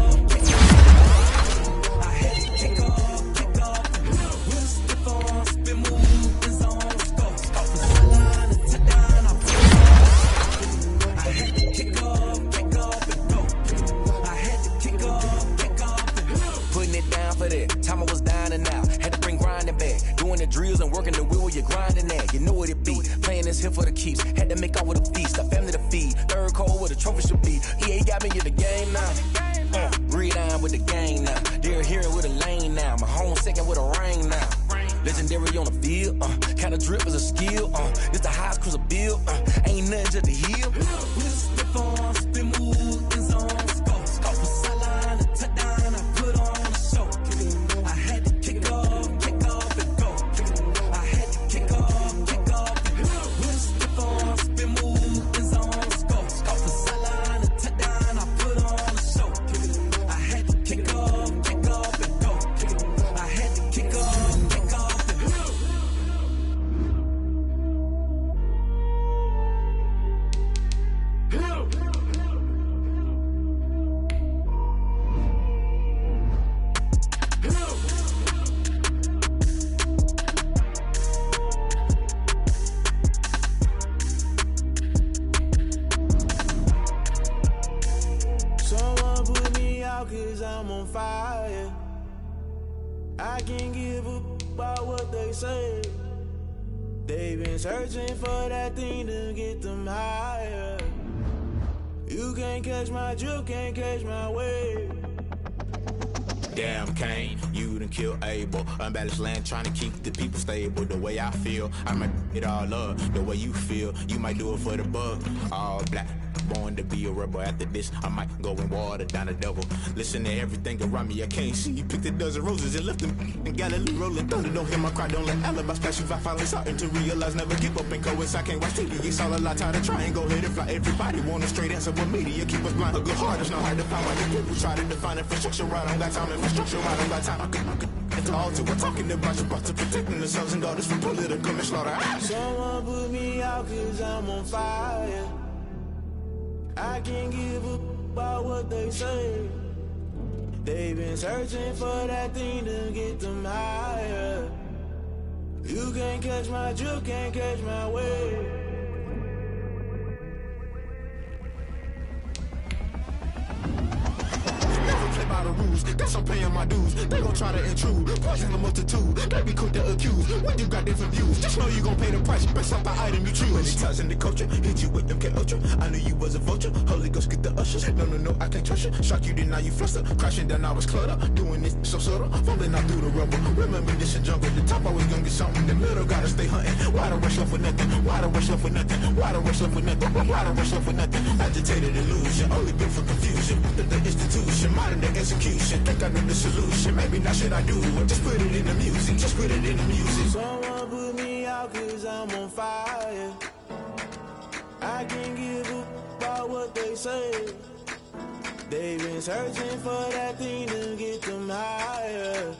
Time I was down and out, had to bring grinding back. Doing the drills and working the wheel where you're grinding at. You know what it be, playing this here for the keeps. Had to make out with a feast, a family to feed. Third cold where the trophy should be. EA got me in the game now. Read on with the game now. They're hearing with a lane now. My home second with a rain now. Legendary on the field, kind of drip is a skill. It's the highest cruiser bill, ain't nothing just to heal. Step on, spin move, in zone, scope, scope the sideline, a touchdown, I put on a show. I had to kick off and go. I had to kick off and go. Step on, spin move, in zone, scope, scope the sideline, a touchdown, I put on a show. I had to kick off and go. I had to kick off and go. Someone put me out 'cause I'm on fire. I can't give up about what they say. They been searching for that thing to get them higher. You can't catch my drift, can't catch my wave. Damn, Kane, you done killed Abel. Unbalanced land, trying to keep the people stable. The way I feel, I might it all up. The way you feel, you might do it for the buck. All black, born to be a rebel. After this, I might go and water down the devil. Listen to everything around me, I can't see. Picked a dozen roses and left them in Galilee rolling thunder. Don't hear my cry, don't let alibis pass you. I finally starting to realize, never give up and coincide. Can't watch TV, it's all a lot. Tired of trying, go ahead and fly. Everybody want a straight answer, but media keep us blind. A good heart is not hard to find. Why the people try to define infrastructure right? I don't got time, infrastructure right? I don't got time. I could at the altar. We're talking about your to protecting the sons and daughters from political slaughter. Someone put me out cause I'm on fire. I can't give a about what they say. They've been searching for that thing to get them higher. You can't catch my drift, can't catch my wave. Play by the rules, that's I'm paying my dues. They gon' try to intrude, poison the multitude. They be quick to accuse when you got different views. Just know you gon' pay the price based off the item you choose. Many ties in the culture, hit you with them K Ultra. I knew you was a vulture. Holy Ghost get the ushers. No, I can't trust you. Shock you, then now you fluster. Crashing down, I was cluttered. Doing this so subtle, falling out through the rubble. Remember this in jungle. The top I was gonna get something. The middle gotta stay hunting. Why the rush left for nothing? Why the rush left for nothing? Why the rush left for nothing? Why the rush left for nothing? Agitated illusion, only built for confusion. The institution, modern day execution. Think I know the solution. Maybe not should I do it? Just put it in the music. Just put it in the music. Someone put me out cause I'm on fire. I can't give a about what they say. They've been searching for that thing to get them higher.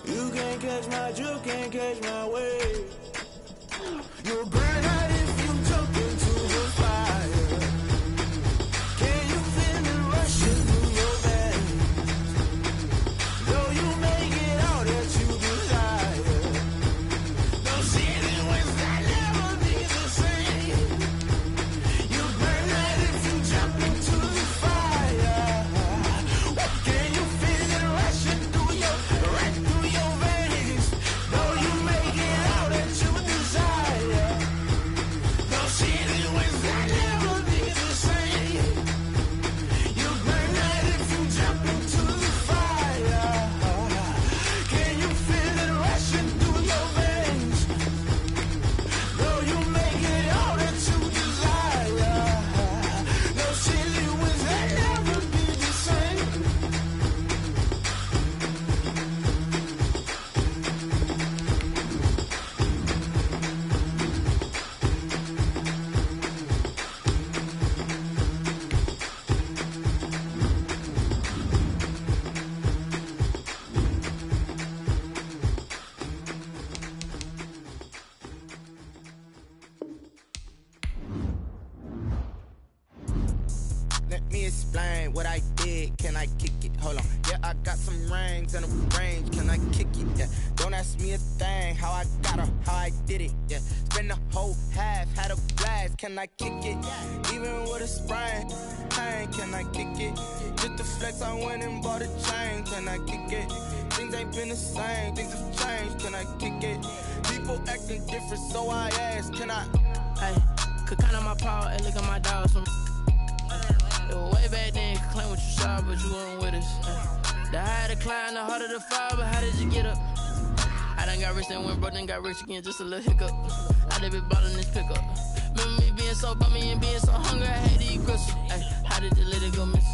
You can't catch my drift, can't catch my wave. You'll burn out if you jump into the fire. Can you feel it rushing through your veins? Though you may get all that you desire, no ceiling wins that never be the same. You burn out if you jump into the fire. Can you feel it rushing through your veins? Though you may get all that you desire, no ceiling wins that never be the same. You burn out if you jump into the fire. Can you feel it rushing through your veins? Though you may get all that you desire, no ceiling wins that never be the same. Let me explain what I did. Can I kick it? Hold on. Yeah, I got some rings and a range. Can I kick it? Yeah. Don't ask me a thing. How I got her, how I did it. Yeah. Spend the whole half, had a blast. Can I kick it? Even with a sprain. Pain, can I kick it? Just to flex, I went and bought a chain. Can I kick it? Things ain't been the same. Things have changed. Can I kick it? People acting different, so I ask. Can I? Hey, could count on my power and look at my dogs from. It was way back then, could claim what you saw, but you weren't with us. The higher the climb, the harder the fall, but how did you get up? I done got rich and went broke, then got rich again, just a little hiccup. I done been ballin' this pickup. Remember me being so bummy and being so hungry, I had to eat crystals. How did you let it go miss?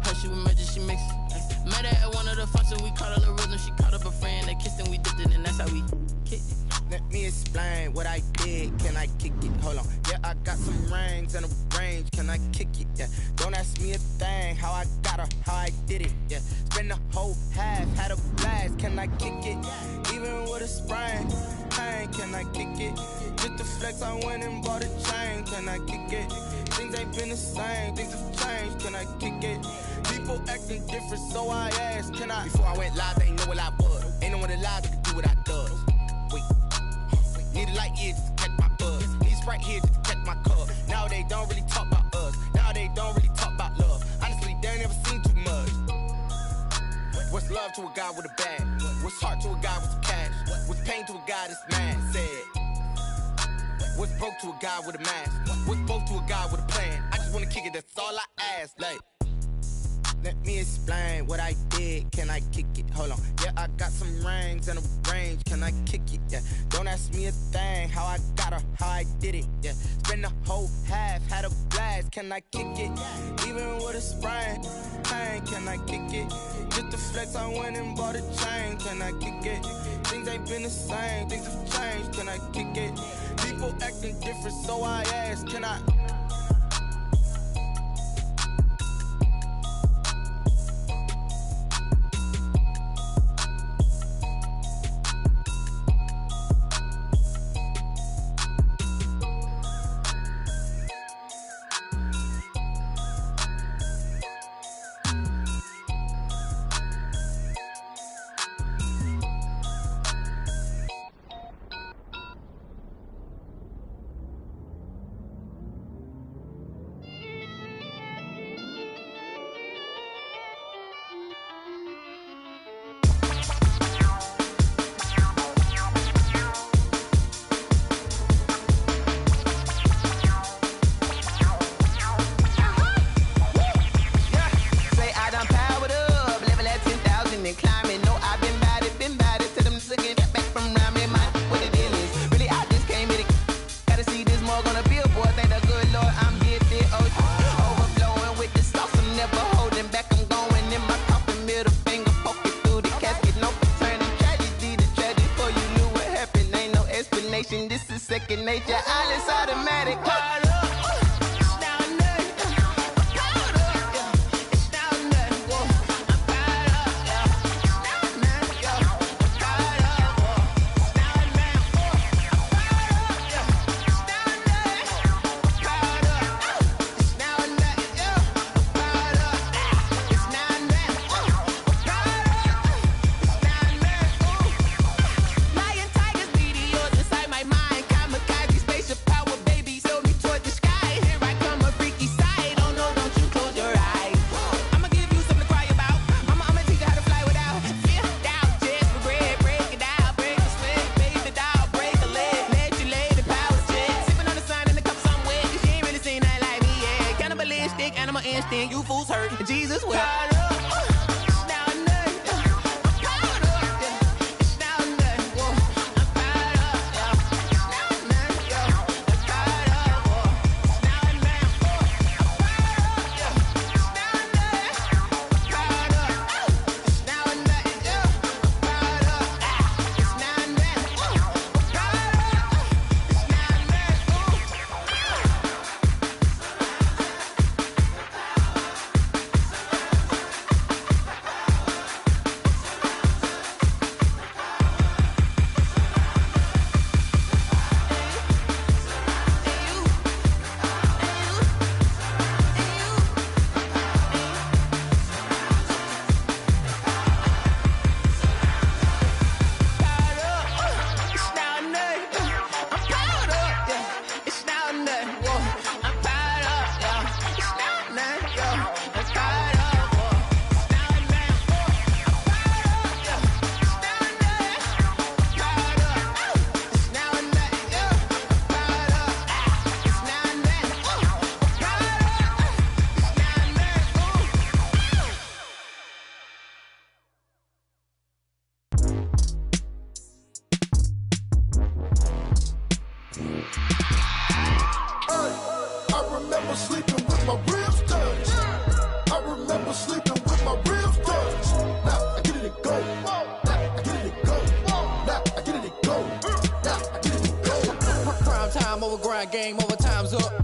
How she was magic, she mixed it. Met her at one of the functions, we caught a little rhythm, she caught up a friend, they kissed and we dipped it, and that's how we kicked it. Let me explain what I did. Can I kick it? Hold on. Yeah, I got some rings and a range. Can I kick it? Yeah. Don't ask me a thing. How I got her, how I did it. Yeah. Spend the whole half, had a blast. Can I kick it? Even with a sprain. Pain, can I kick it? Just to flex, I went and bought a chain. Can I kick it? Things ain't been the same. Things have changed. Can I kick it? People acting different, so I asked. Can I? Before I went live, they ain't know what I was. Ain't no one alive that could do what I does. Wait. Need a light here just to catch my buzz. Need Sprite here just to catch my cup. Now they don't really talk about us. Now they don't really talk about love. Honestly, they ain't never seen too much. What's love to a guy with a bag? What's heart to a guy with some cash? What's pain to a guy that's mad? Said, What's broke to a guy with a mask? What's broke to a guy with a plan? I just wanna kick it, that's all I ask. Like, let me explain what I did. Can I kick it? Hold on. Yeah, I got some rings and a range. Can I kick it? Yeah. Don't ask me a thing. How I got her, how I did it. Yeah. Spend the whole half, had a blast. Can I kick it? Even with a sprain. Pain, can I kick it? Just to flex, I went and bought a chain. Can I kick it? Things ain't been the same. Things have changed. Can I kick it? People acting different, so I ask. Can I? This is second nature, all is automatic. You fools hurt, Jesus will. Game over, time's up.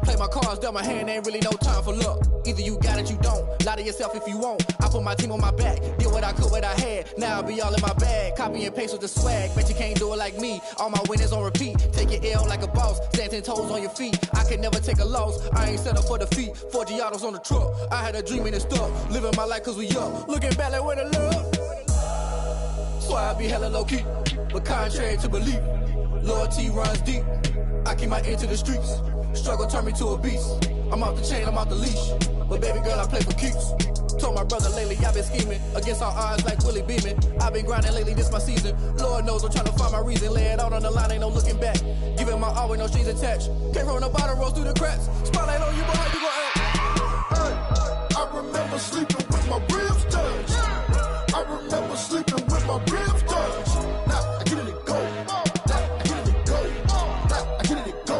Play my cards, dealt my hand, ain't really no time for luck. Either you got it, you don't. Lie to yourself if you won't. I put my team on my back, did what I could, what I had. Now I'll be all in my bag, copy and paste with the swag. Bet you can't do it like me. All my winners on repeat. Take your L like a boss, stand 10 toes on your feet. I can never take a loss, I ain't set up for defeat. 4 Giottos on the truck, I had a dream and it stuck. Living my life cause we up, looking back like where the love. So I be hella low key, but contrary to belief, loyalty runs deep. I keep my ear to the streets. Struggle turned me to a beast. I'm off the chain, I'm off the leash. But baby girl, I play for keeps. Told my brother lately, I've been scheming against all odds like Willie Beeman. I've been grinding lately, this my season. Lord knows I'm trying to find my reason. Lay it out on the line, ain't no looking back. Giving my my all with no strings attached. Came from the bottom, rose through the cracks. Spotlight on you, but how you gon' act? Hey, I remember sleeping with my ribs touched. I remember sleeping with my ribs touched. Now I get it and go. Now I get it and go. Now I get it and go.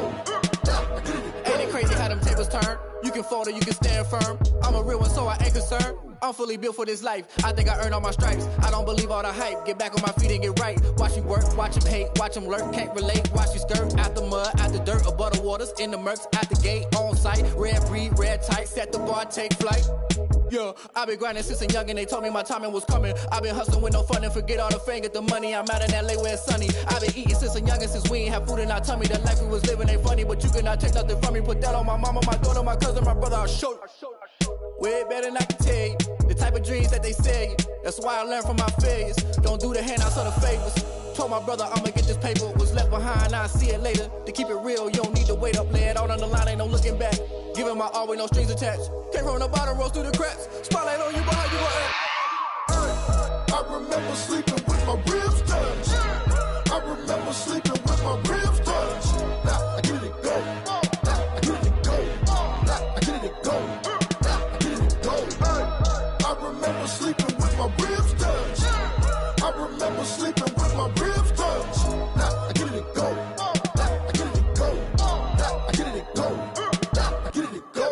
Now I get it and go. Ain't it crazy how them tables turn? You can fold or you can stand firm. I'm a real one, so I ain't concerned. I'm fully built for this life. I think I earned all my stripes. I don't believe all the hype. Get back on my feet and get right. Watch you work, watch him hate, watch him lurk. Can't relate, watch you skirt. Out the mud, out the dirt, or butter waters. In the murks, out the gate, on site. Red breed, red tight. Set the bar, take flight. Yeah, I been grinding since a young and they told me my timing was coming. I been hustling with no fun and forget all the fame, get the money. I'm out in LA where it's sunny. I been eating since a young and since we ain't have food in our tummy. The life we was living ain't funny, but you cannot take nothing from me. Put that on my mama, my daughter, my cousin, my brother. I'll show you. Way better than I can tell you. The type of dreams that they sell you. That's why I learned from my failures. Don't do the handouts or the favors. Told my brother I'ma get this paper. Was left behind, I'll see it later. To keep it real, you don't need to wait up. Lay it out on the line, ain't no looking back. Giving my all with no strings attached. Came from the bottom, rose through the cracks. Spotlight on you, but how you gon' act? Hey, I remember sleeping with my ribs touched. I remember sleeping with my ribs touched. Now I get it and go. Now I get it and go. Now I get it and go. Now I get it and go. Hey, I remember sleeping with my ribs touched. I remember sleeping with my ribs touched. Now I get it and go. Now I get it and go. Now I get it and go. Now I get it and go.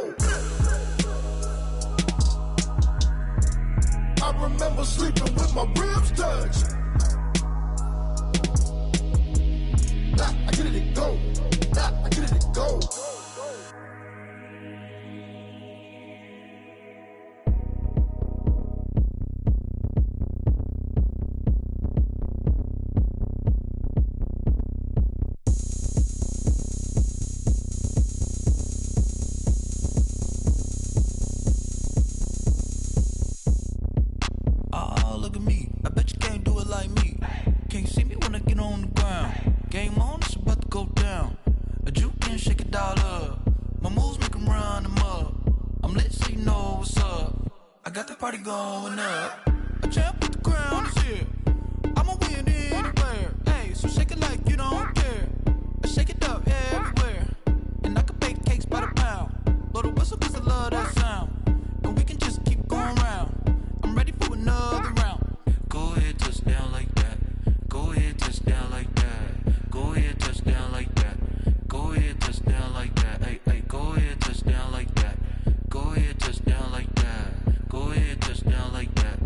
I remember sleeping with my ribs touched. Nah, I get it and go. Nah, I get it and go. Oh, look at me. I bet you can't do it like me. Can't see me when I get on the ground. Game on, it's about to go down. A juke and shake it all up. My moves make 'em run them up. I'm lit so you know what's up. I got the party going up. A champ with the crown is here. I'ma win anywhere. Hey, so shake it like you don't care. I shake it up everywhere. And I can bake cakes by the pound. Blow the whistle 'cause I love that sound. And we can just keep going round. I'm ready for another round. Go ahead, touch down like that. Go ahead, touch down like that. Go ahead, touch down like that. Go ahead, touch down like that. Hey, hey, go ahead, touch down like that. Go ahead, touch down like that. Go ahead, touch down like that.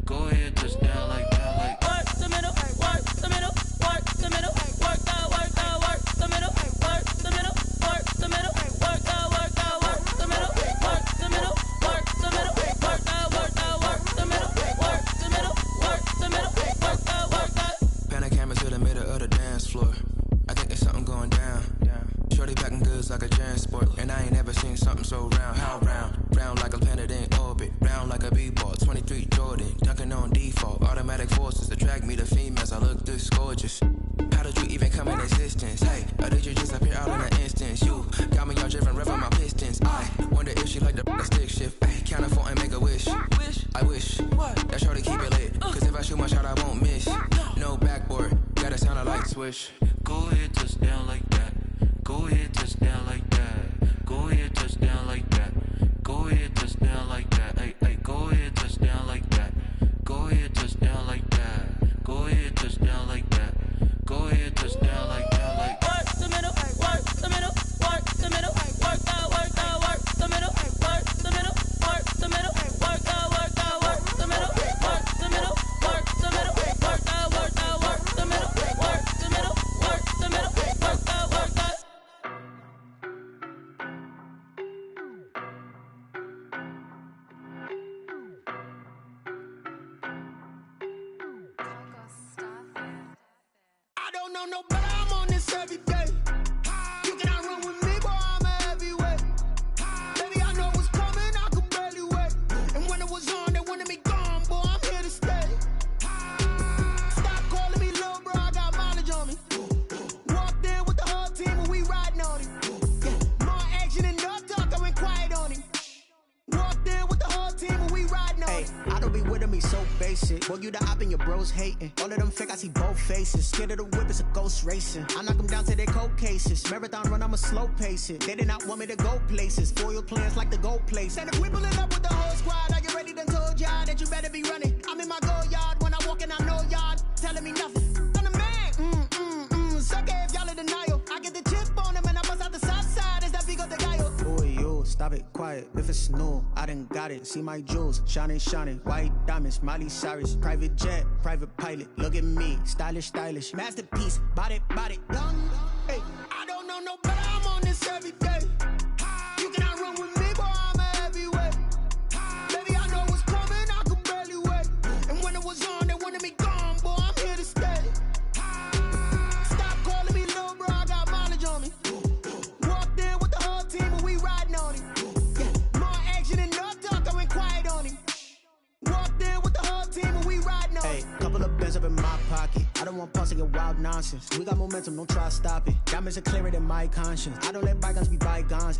Go ahead, touch down like that. Like work the middle, work the middle, work the middle, work that, work that, work the middle, work the middle, work the middle, work that, work that, work the middle, work the middle, work the middle, work that, work that, work the middle, work the middle, work the middle, work that, work that. Pan the camera to the middle of the dance floor. I think there's something going down. Shorty packing goods like a transport, and I ain't never seen something so round. How round? Round like a planet in orbit. Round like a b-ball. 23 Jordan, dunking on default. Automatic forces attract me to females. I look this gorgeous. How did you even come in existence? Hey, or did you just appear out in an instance? You got me all driven, revving my pistons. I wonder if she like the stick shift. Hey, count a 4 and make a wish. I wish that shorty keep it lit. 'Cause if I shoot my shot, I won't miss. No backboard, gotta sound a light swish. Go ahead, touch down like that. Go ahead, touch down like that. Go ahead, touch down like that. Go ahead, touch down like that. Hey, hey, go ahead, touch down like that. Go ahead, touch down like that. Go ahead, touch down like that. Go ahead, touch down like that. Like work the middle, work the middle, work the middle, work that, work that, work the middle, work the middle, work the middle, work that, work that, work the middle, work the middle, work the middle, work that, work that, work the middle, work the middle, work the middle, work that. basic. Boy, you the op and your bros hating. All of them fake, I see both faces. Scared of the whip, it's a ghost racing. I knock them down to their cold cases. Marathon run, I'ma slow pace it. They did not want me to go places. Foil plans like the gold place. And if we pulling up with the whole squad, I get ready to told y'all that you better be running. I'm in my go yard. When I walk in, I know y'all telling me nothing. I'm the man. Suck it if y'all in denial. I get the chip on them and I bust out the south side. Is that big of the guy? Boy, yo, stop it, quiet. If it's new, I done got it. See my jewels, shining, shining. White diamonds, Miley Cyrus. Private jet, private pilot. Look at me, stylish, stylish. Masterpiece, body, young. Hey, I don't know no better. I'm on this every day. You cannot run with me, boy. I'm a heavyweight. Baby, I know what's coming. I could barely wait. And when it was on, they wanted me gone, boy. I'm here to stay. Stop calling me little bro. I got mileage on me. Walked in with the whole team and we riding on him. Yeah, more action than no talk. I went quiet on him. Walked in with the whole team and we riding on him. Hey, couple of bands up in my pocket. I don't want pulse to get wild nonsense. We got momentum, don't try to stop it. Diamonds are clearer than my conscience. I don't let bygones be bygones.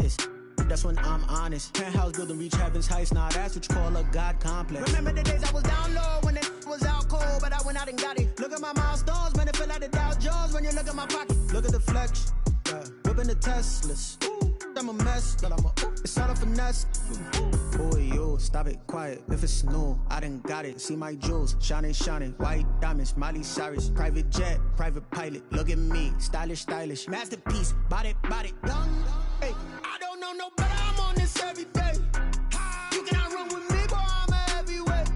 That's when I'm honest. Penthouse building, reach heaven's heights. Nah, that's what you call a God complex. Remember the days I was down low when it was out cold, but I went out and got it. Look at my milestones, man, it feel like the Dow Jones when you look at my pocket. Look at the flex, whipping the Teslas. I'm a mess, but it's all a finesse. Boy, yo, stop it, quiet. If it's new, I done got it. See my jewels, shining, shining. White diamonds, Miley Cyrus. Private jet, private pilot. Look at me, stylish, stylish. Masterpiece, body, young. Hey, I don't know no better. I'm on this every day. You cannot run with me, boy. I'm a heavyweight.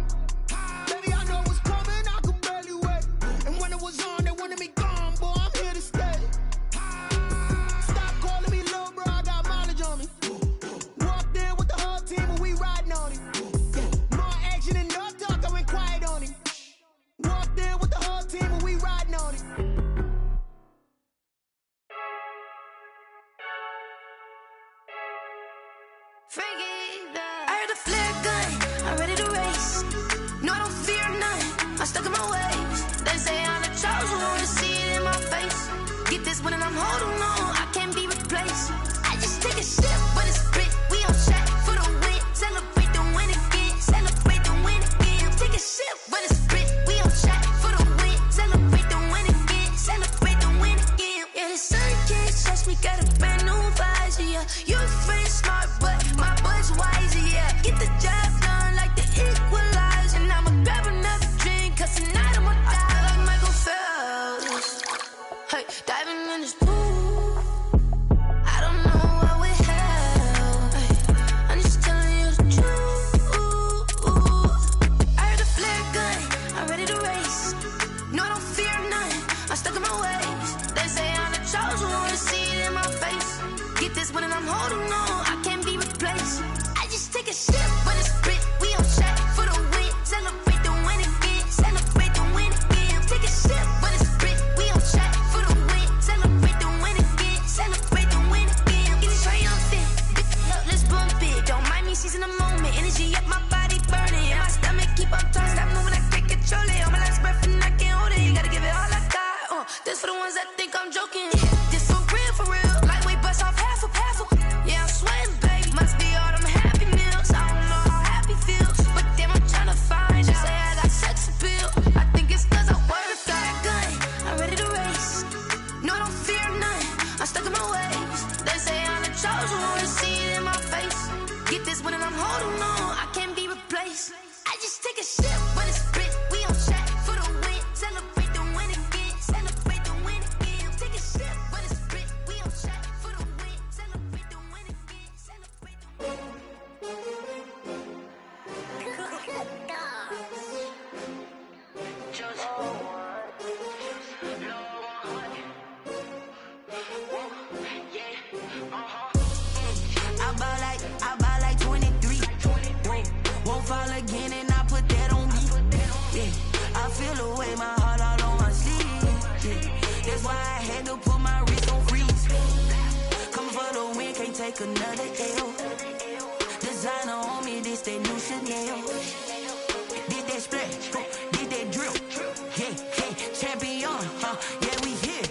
Baby, I know what's coming. I could barely wait. And when it was on, they wanted me gone, boy. I'm here to stay. Stop calling me little bro. I got mileage on me. Walked in with the whole team and we riding on him. Yeah, more action than no talk. I went quiet on him. Walked in with the whole team and we riding on him. I heard the flare gun, I'm ready to race. No, I don't fear none, I'm stuck in my ways. They say I'm the chosen one, to see it in my face. Get this one and I'm holding on, I can't be replaced. I just take a sip, but it's split. We on shot for the win. Celebrate the win again, celebrate the win again. Take a sip, but it's split. We on shot for the win. Celebrate the win again, celebrate the win again. Yeah, the sun can't touch me, got a brand new visor, yeah. You friend smart, but my bud's wiser, yeah. Get the job done like the equalizer. And I'ma grab another drink, cause tonight I'ma die like Michael Phelps. Hey, diving in this pool, I don't know what we have. Hey, I'm just telling you the truth. I heard the flare gun, I'm ready to race. No, I don't fear none, I'm stuck in my ways. They say I'm the chosen one, to see it in my face. Get this one and I'm holding on, I can't be replaced. I just take a sip, but it's split. We on shot for the win. Celebrate the win again, celebrate the win again. Take a sip, but it's split. We on shot for the win. Celebrate the win again, celebrate the win again. Get it triumphant, let's bump it. Don't mind me seizing the moment. Energy up, my body burning. And my stomach keep on turning. Stop moving, I can't control it. On my last breath and I can't hold it. You gotta give it all I got. This for the ones that think I'm joking. This for real. Lightweight bust off half a. Yeah, I'm sweating, baby. Must be all them happy meals. I don't know how happy feels, but damn, I'm tryna find out. Say I got sex appeal. I think it's cause I work. Got a gun, I'm ready to race. No, I don't fear none, I'm stuck in my ways. They say I'm the chosen one, to see it in my face. Get this one and I'm holding on, I can't be replaced. I just take a sip, but it's split. We on shot for the win. Celebrate the win again, celebrate the win again. Take a sip, but it's split. We on shot for the win. Celebrate the win again, celebrate the win. I buy like 23. Won't fall again and I put that on me. Yeah, I feel the way, my heart all on my sleeve. Yeah, that's why I had to put my wrist on freeze. Coming for the win, can't take another L. Designer on me, this that new Chanel. Did that splash, did that drill. Yeah, champion, yeah, we here.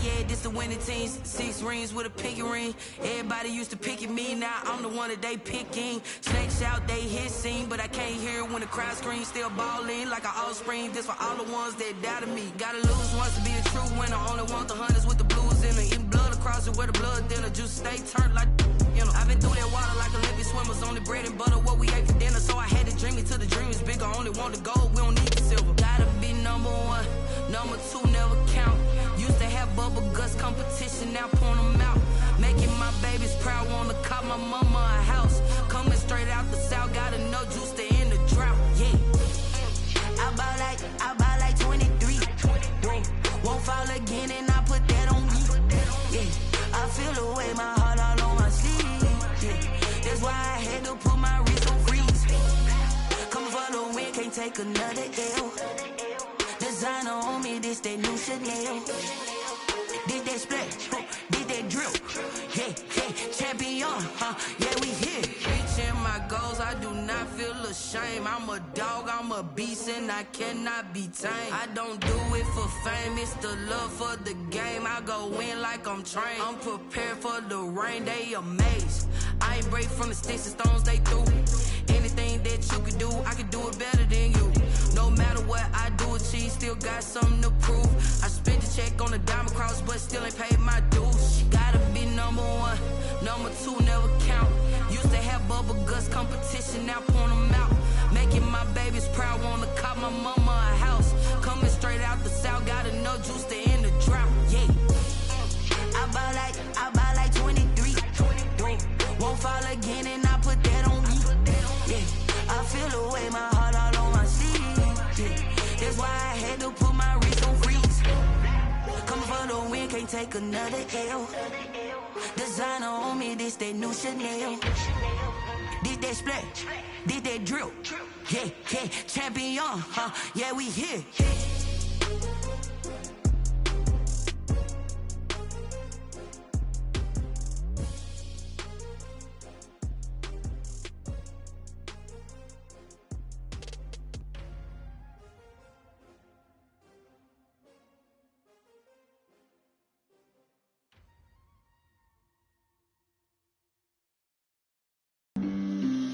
Yeah, this the winning teams, 6 rings with a pinky ring. Everybody used to pick at me, now I'm the one that they picking. Snakes out, they hit scene, but I can't hear when the crowd screams. Still balling like an offspring. This for all the ones that doubted me. Gotta lose once to be a true winner. Only want the hunters with the blues in it. Eating blood across it where the blood thinner. Juice stay turned like, you know. I've been through that water like Olympic swimmers. Only bread and butter, what we ate for dinner. So I had to dream it till the dream is bigger. Only want the gold, we don't need the silver. Gotta be number 1, number 2 never count. Used to have bubble guts competition, now point them out. Making my babies proud, wanna cop my mama a house. Coming straight out the south, gotta know Juice to end the drought, yeah. I buy like 23. Won't fall again and I put that on me, yeah. I feel the way, my heart all on my sleeve, yeah. That's why I had to put my wrist on freeze. Coming for the win, can't take another L. Designer on me, this that new Chanel. Did that splash, did that drill, yeah, champion, yeah, we here. Reaching my goals, I do not feel ashamed. I'm a dog, I'm a beast, and I cannot be tamed. I don't do it for fame, it's the love for the game. I go in like I'm trained. I'm prepared for the rain, they amazed. I ain't break from the sticks and stones they threw. Anything that you could do, I could do it better than you. No matter what I do, achieve, still got something to prove. I spent the check on the diamond cross, but still ain't paid my dues. Gotta be number 1, number 2 never count. Used to have bubble guts competition, now point them out. Making my babies proud, wanna cop my mama a house. Coming straight out the south, gotta know Juice to end the drought, yeah. I buy like 23. Won't fall again and I put that on me, yeah. I feel the way, my heart all on my sleeve, yeah. That's why I had to put my wrist on freeze. Coming for the win, can't take another L. Designer on me, this that new Chanel. Did that splash, did that drill, yeah, champion, yeah, we here.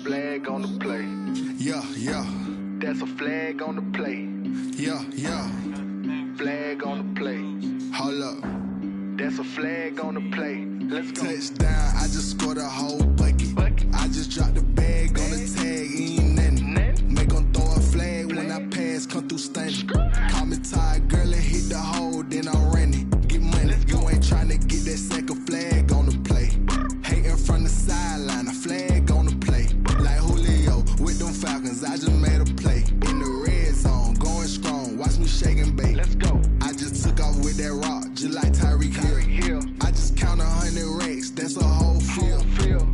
Flag on the play. Yeah. That's a flag on the play. Yeah. Flag on the play. Hold up. That's a flag on the play. Let's go. Touchdown, I just scored a whole bucket. I just dropped the bag on the tag, ain't nothing. Make 'em throw a flag when I pass, come through stunning. Call me tired, girl, and hit the hole, then I'm running. Get money, you ain't tryna get that second flag on the play. Hating from the sideline, a flag on the play. Like Julio with them Falcons, I just made a play. In the red zone, going strong, watch me shake and bake. Let's go. I just took off with that rock, just like Tyreek Hill. I just count 100 racks, that's a whole field.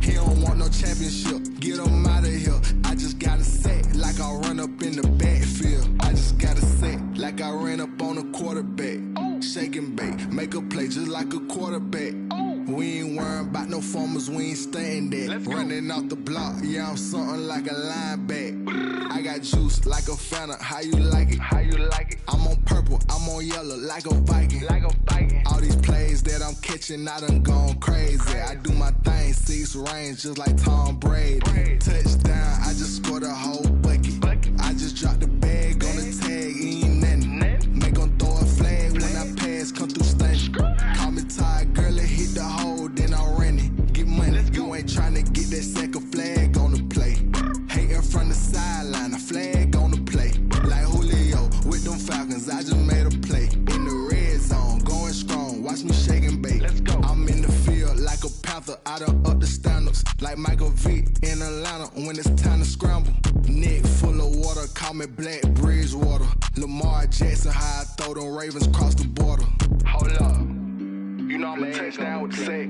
He don't want no championship, get him out of here. I just got a set, like I run up in the backfield. I just got a set, like I ran up on a quarterback. Shake and bake, make a play just like a quarterback. We ain't worrying about no formers, we ain't staying there. Running off the block, yeah, I'm something like a linebacker. I got juice like a Fanta, how you like it? I'm on purple, I'm on yellow, like a Viking. All these plays that I'm catching, I done gone crazy. I do my thing, 6 range, just like Tom Brady. Touchdown, I just scored a whole bucket. I just dropped the bag on the tag, ain't nothing. Make 'em throw a flag when I pass, come through stunning. Call me tired, girl, and hit the hole, then I'm running. Get money, you ain't tryna get that second flag on the play. Hating from the sideline, a flag on the play. Like Julio with them Falcons, I just made a play. In the red zone, going strong, watch me shake and bake. I'm in the field like a Panther, I done up the standards. Like Michael Vick in Atlanta when it's time to scramble. Neck full of water, call me Black Bridgewater. Lamar Jackson, how I throw them Ravens across the border. Hold up, you know I'm a touchdown with the sack.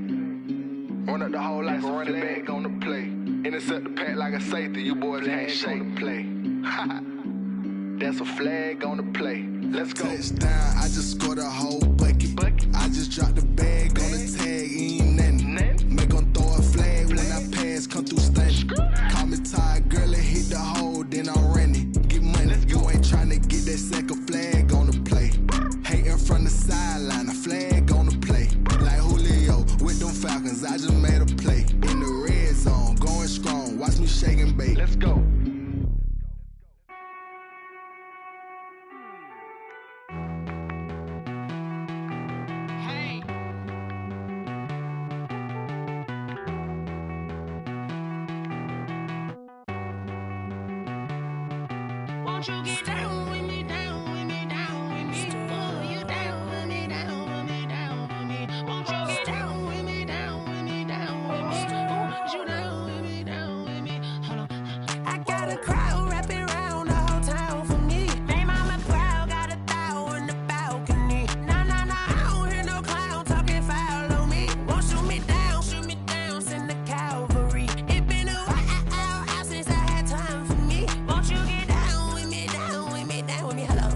Run up the hole like a running back on the play. Intercept the pack like a safety, you boys ain't shake. Play. That's a flag on the play. Let's go. Touchdown, I just scored a whole bucket. I just dropped the bag on the tag, ain't nothing. Make 'em throw a flag when I pass, come through stunning. Call me tired, girl, and hit the hole, then I'm running. Get money, you ain't tryna get that second flag on the play. Hating from the sideline, a flag on the play. Won't you get down with me, down with me, down with me? Oh, you down with me, down with me, down with me. Won't you get down with me, down with me, down with me? Oh, you down with me, down with me? Hold on. I got a crowd wrapping around the whole town for me. They mama proud, got a thou in the balcony. Nah, nah, nah, I don't hear no clown talking foul on me. Won't shoot me down, send the cavalry. It been a while since I had time for me. Won't you get down with me, down with me, down with me? Hello.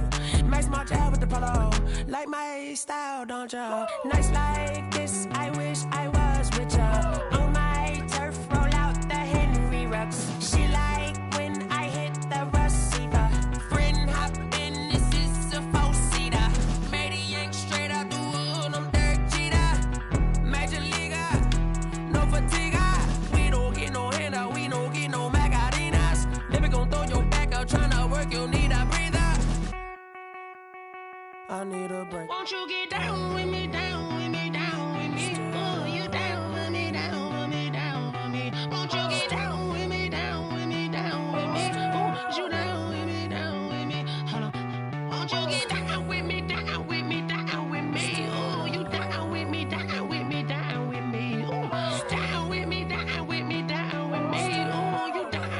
Max my job with the polo. Like my style, don't you? Nights like this, I wish I was with ya. On my turf, roll out the Henry Rux. She like when I hit the receiver. Friend hop in, this is a four-seater. Made a yank straight out the wood, I'm Derek Jeter. Major leaguer, no fatigue. We don't get no handout, we don't get no Macarinas. Never gon' throw your back out, tryna work, you need a breather. I need a break. Won't you get down with me, down with me, down with me? Oh, you down with me, down with me, down with me? Won't you get down with me, down with me, down with me? Oh, you down with me, down with me? Hold on. Won't you get down with me, down with me, down with me? Oh, you down with me, down with me, down with me? Oh, down with me, down with me, down with me? Oh, you down.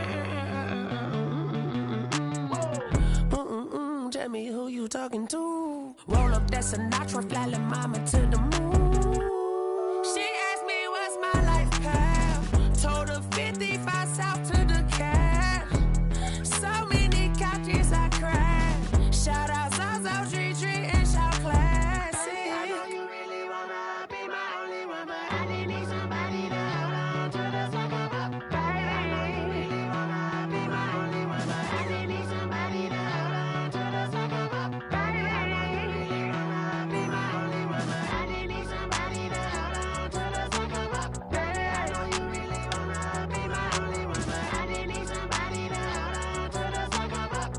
Tell me who you talking to. Roll up that Sinatra, fly la mama to the moon. She asked me what's my life path. Told her 55 south to the cat. So many couches I cried. Shout out Zazo, Tree, and shout classic. I know you really wanna be my only one, but I didn't need somebody to hold on to the second up. Baby, I know you really wanna be my only one, but I didn't need somebody to hold on to the second up. Baby, I know you really wanna be my only one, but I didn't need somebody to hold on to the second up. Baby, I know you really wanna be my only one, but I didn't need somebody to hold on to the second up.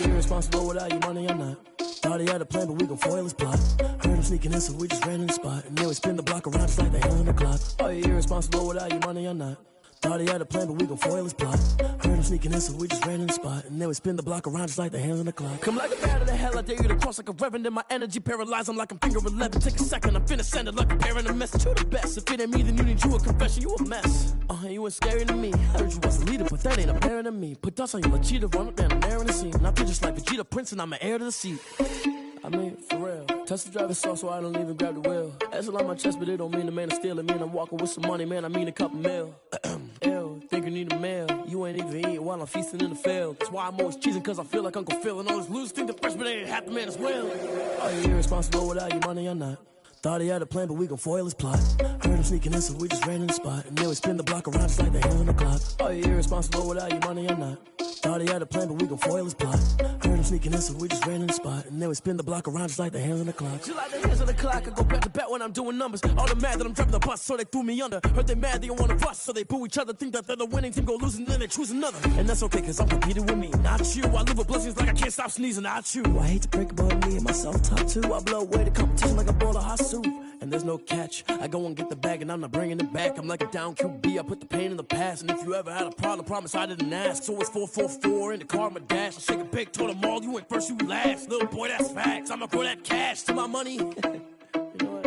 Irresponsible without your money or not. Thought he had a plan, but we gon' foil his plot. Heard him sneaking in, so we just ran in the spot. And then we spin the block around just like the hell on the clock. Are you irresponsible without your money or not? Thought he had a plan, but we gon' foil his plot. Heard him sneaking in, so we just ran in the spot. And then we spin the block around just like the hands on the clock. Come like a bat of the hell, I dare you to cross like a reverend. And my energy paralyzed, I'm like I'm finger 11. Take a second, I'm finna send it like a parent a message. You the best, if it ain't me, then you need you a confession. You a mess, you ain't scary to me. Heard you was a leader, but that ain't apparent to me. Put dust on you like cheetah, run up, man, I'm there in the scene. And I feel just like Vegeta Prince, and I'm an heir to the seat. I mean, for real. Touch the driver's sauce so I don't even grab the wheel. That's on my chest, but it don't mean the man is stealing. Mean I'm walking with some money, man, I mean a couple mil. Ew, think you need a meal. You ain't even eating while I'm feasting in the field. That's why I'm always cheesing, cause I feel like Uncle Phil. And all those losers think the freshman ain't half the man as well. Are you irresponsible without your money or not? Thought he had a plan, but we gon' foil his plot. Heard him sneaking in, so we just ran in the spot. And then we spin the block around just like the hands on the clock. Are you irresponsible without your money or not? Thought he had a plan, but we gon' foil his plot. Heard them sneaking in, so we just ran in the spot. And then we spin the block around just like the hands on the clock. Just like the hands on the clock, I go back to back when I'm doing numbers. All the mad that I'm dropping the bus, so they threw me under. Heard they mad, they don't wanna bust, so they boo each other. Think that they're the winning team, go losing, then they choose another. And that's okay, cause I'm competing with me, not you. I live with blessings like I can't stop sneezing, not you. I hate to break it, but me and myself top two. I blow away the competition like a bowl of hot soup. And there's no catch. I go and get the bag and I'm not bringing it back. I'm like a down QB, I put the pain in the past. And if you ever had a problem, promise I didn't ask. So it's 444 in the car, my dash. I shake a big, told them all, you went first, you last. Little boy, that's facts. I'ma throw that cash to my money. You know what?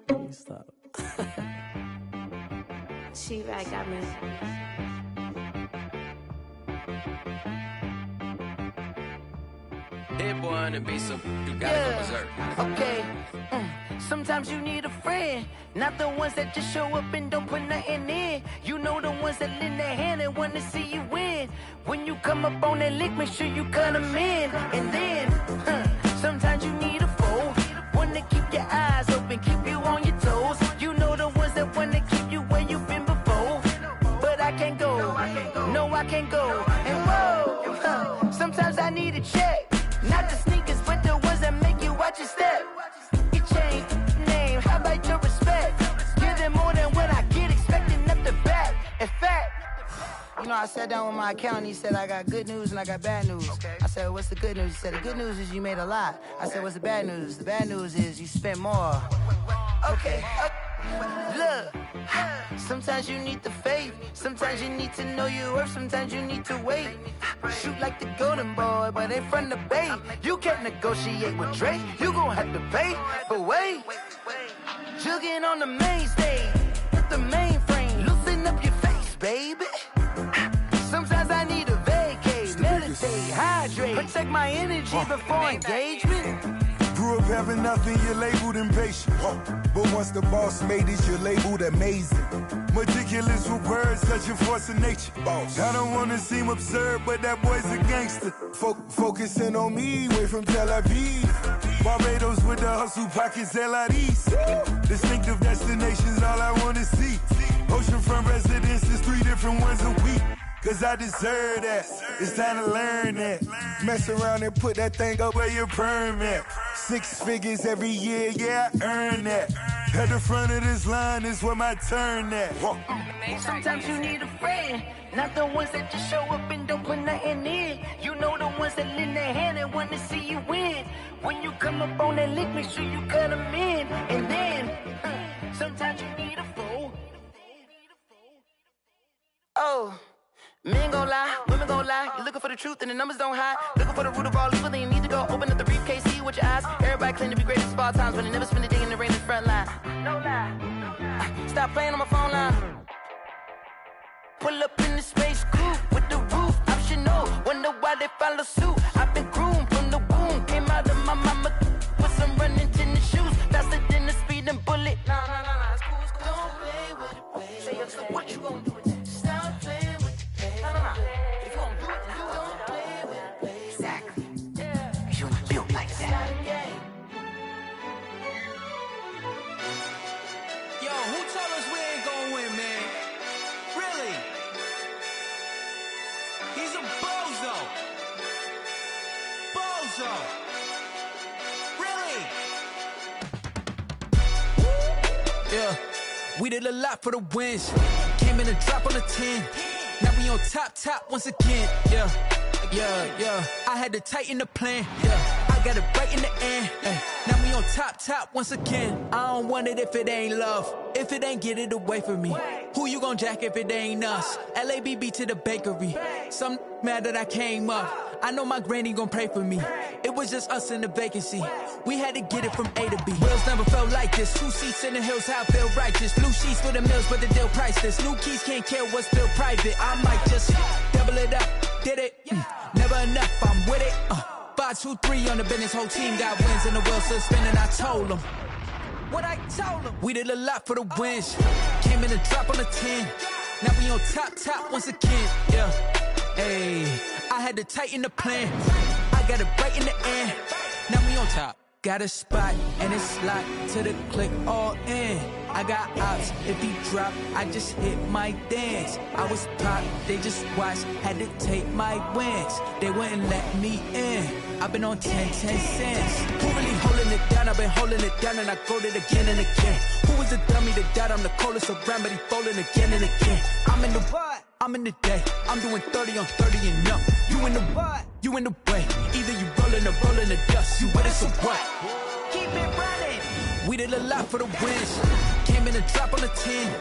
Let me stop. She-Rag got me. Hit boy on the beat, so you gotta go berserk. Okay. Sometimes you need a friend, not the ones that just show up and don't put nothing in. You know the ones that lend their hand and want to see you win. When you come up on that lick, make sure you cut them in. And then, sometimes you need a foe, one to keep your eyes open, keep you on your toes. You know the ones that want to keep you where you've been before. But I can't go, no I can't go. And whoa, sometimes I need a check. Not the sneakers, but the ones that make you watch your step. You change name, how about your respect? Give them more than what I get, expecting up the back. In fact, you know, I sat down with my accountant, he said, I got good news and I got bad news. Okay. I said, what's the good news? He said, the good news is you made a lot. I said, what's the bad news? The bad news is you spent more. Okay. Look, sometimes you need the faith, sometimes you need to know your worth, sometimes you need to wait. Shoot like the golden boy, but ain't from the bay. You can't negotiate with Drake, you gon' have to pay. But wait, jugging on the main stage, with the mainframe, loosen up your face, baby. Sometimes I need a vacate, meditate, hydrate, protect my energy before engagement. Grew up having nothing, you're labeled impatient. But once the boss made it, you're labeled amazing. Meticulous with words, such a force of nature. I don't wanna seem absurd, but that boy's a gangster. Focusing on me, way from Tel Aviv. Barbados with the hustle pockets, LIDs. Distinctive destinations, all I wanna see. Oceanfront residences, 3 different ones a week. Cause I deserve that, it's time to learn that. Mess around and put that thing up where your permit. 6 figures every year, yeah, I earn that. At the front of this line is where my turn at. Sometimes you need a friend, not the ones that just show up and don't put nothing in. You know the ones that lend their hand and want to see you win. When you come up on that lick, make sure you cut them in. And then, sometimes you need a foe. Oh. Men gon' lie, women gon' lie. You're looking for the truth and the numbers don't hide. Looking for the root of all evil, then you need to go open up the briefcase, see with your eyes. Everybody claim to be great at all times, but they never spend a day in the rain in the front line. No lie, stop playing on my phone line. Pull up in the space coupe with the roof optional. Wonder why they follow suit. I've been groomed from the womb. Came out of my mama with some running tennis shoes. Faster than the speeding bullet. Nah, it's cool, it's cool. Don't play with it, baby. Say so what you gon' do with it? Stop playing with it. If you gon' do it, then you don't play with it, baby. Exactly. Cause you ain't built like that. Yo, who told us we ain't gon' win, man? Really? He's a bozo. Bozo. Really? Yeah, we did a lot for the wins. Came in a drop on the 10. Now we on top once again, yeah. I had to tighten the plan, yeah. I got it right in the end, now we on top once again. I don't want it if it ain't love, if it ain't get it away from me. Who you gon' jack if it ain't us? LABB to the bakery. Some mad that I came up. I know my granny gon' pray for me. It was just us in the vacancy. We had to get it from A to B. Wheels never felt like this. 2 seats in the hills, how I feel righteous. Blue sheets for the mills, but the deal priceless. New keys can't care what's still private. I might just double it up. Did it? Never enough, I'm with it. 5, 2, 3 on the business. Whole team got wins and the wheels still spinning. I told them what I told them. We did a lot for the wins. Came in a drop on the 10. Now we on top once again, yeah. Hey, I had to tighten the plan. I got it right in the end. Now we on top. Got a spot and it's locked to the click all in. I got ops, if he drop, I just hit my dance. I was pop, they just watched, had to take my wins. They wouldn't let me in. I've been on 10 cents. Who really holding it down? I've been holding it down and I go it again and again. Who was the dummy that died? I'm the coldest around, but he folding again and again. I'm in the what? I'm in the day. I'm doing 30 on 30 and up. You in the what? You in the way. Either you rolling or rolling the dust. You with us or what? Keep it running. We did a lot for the wins. Came in a drop on the 10.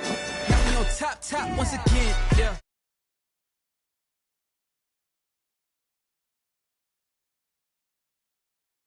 Now we on top once again. Yeah.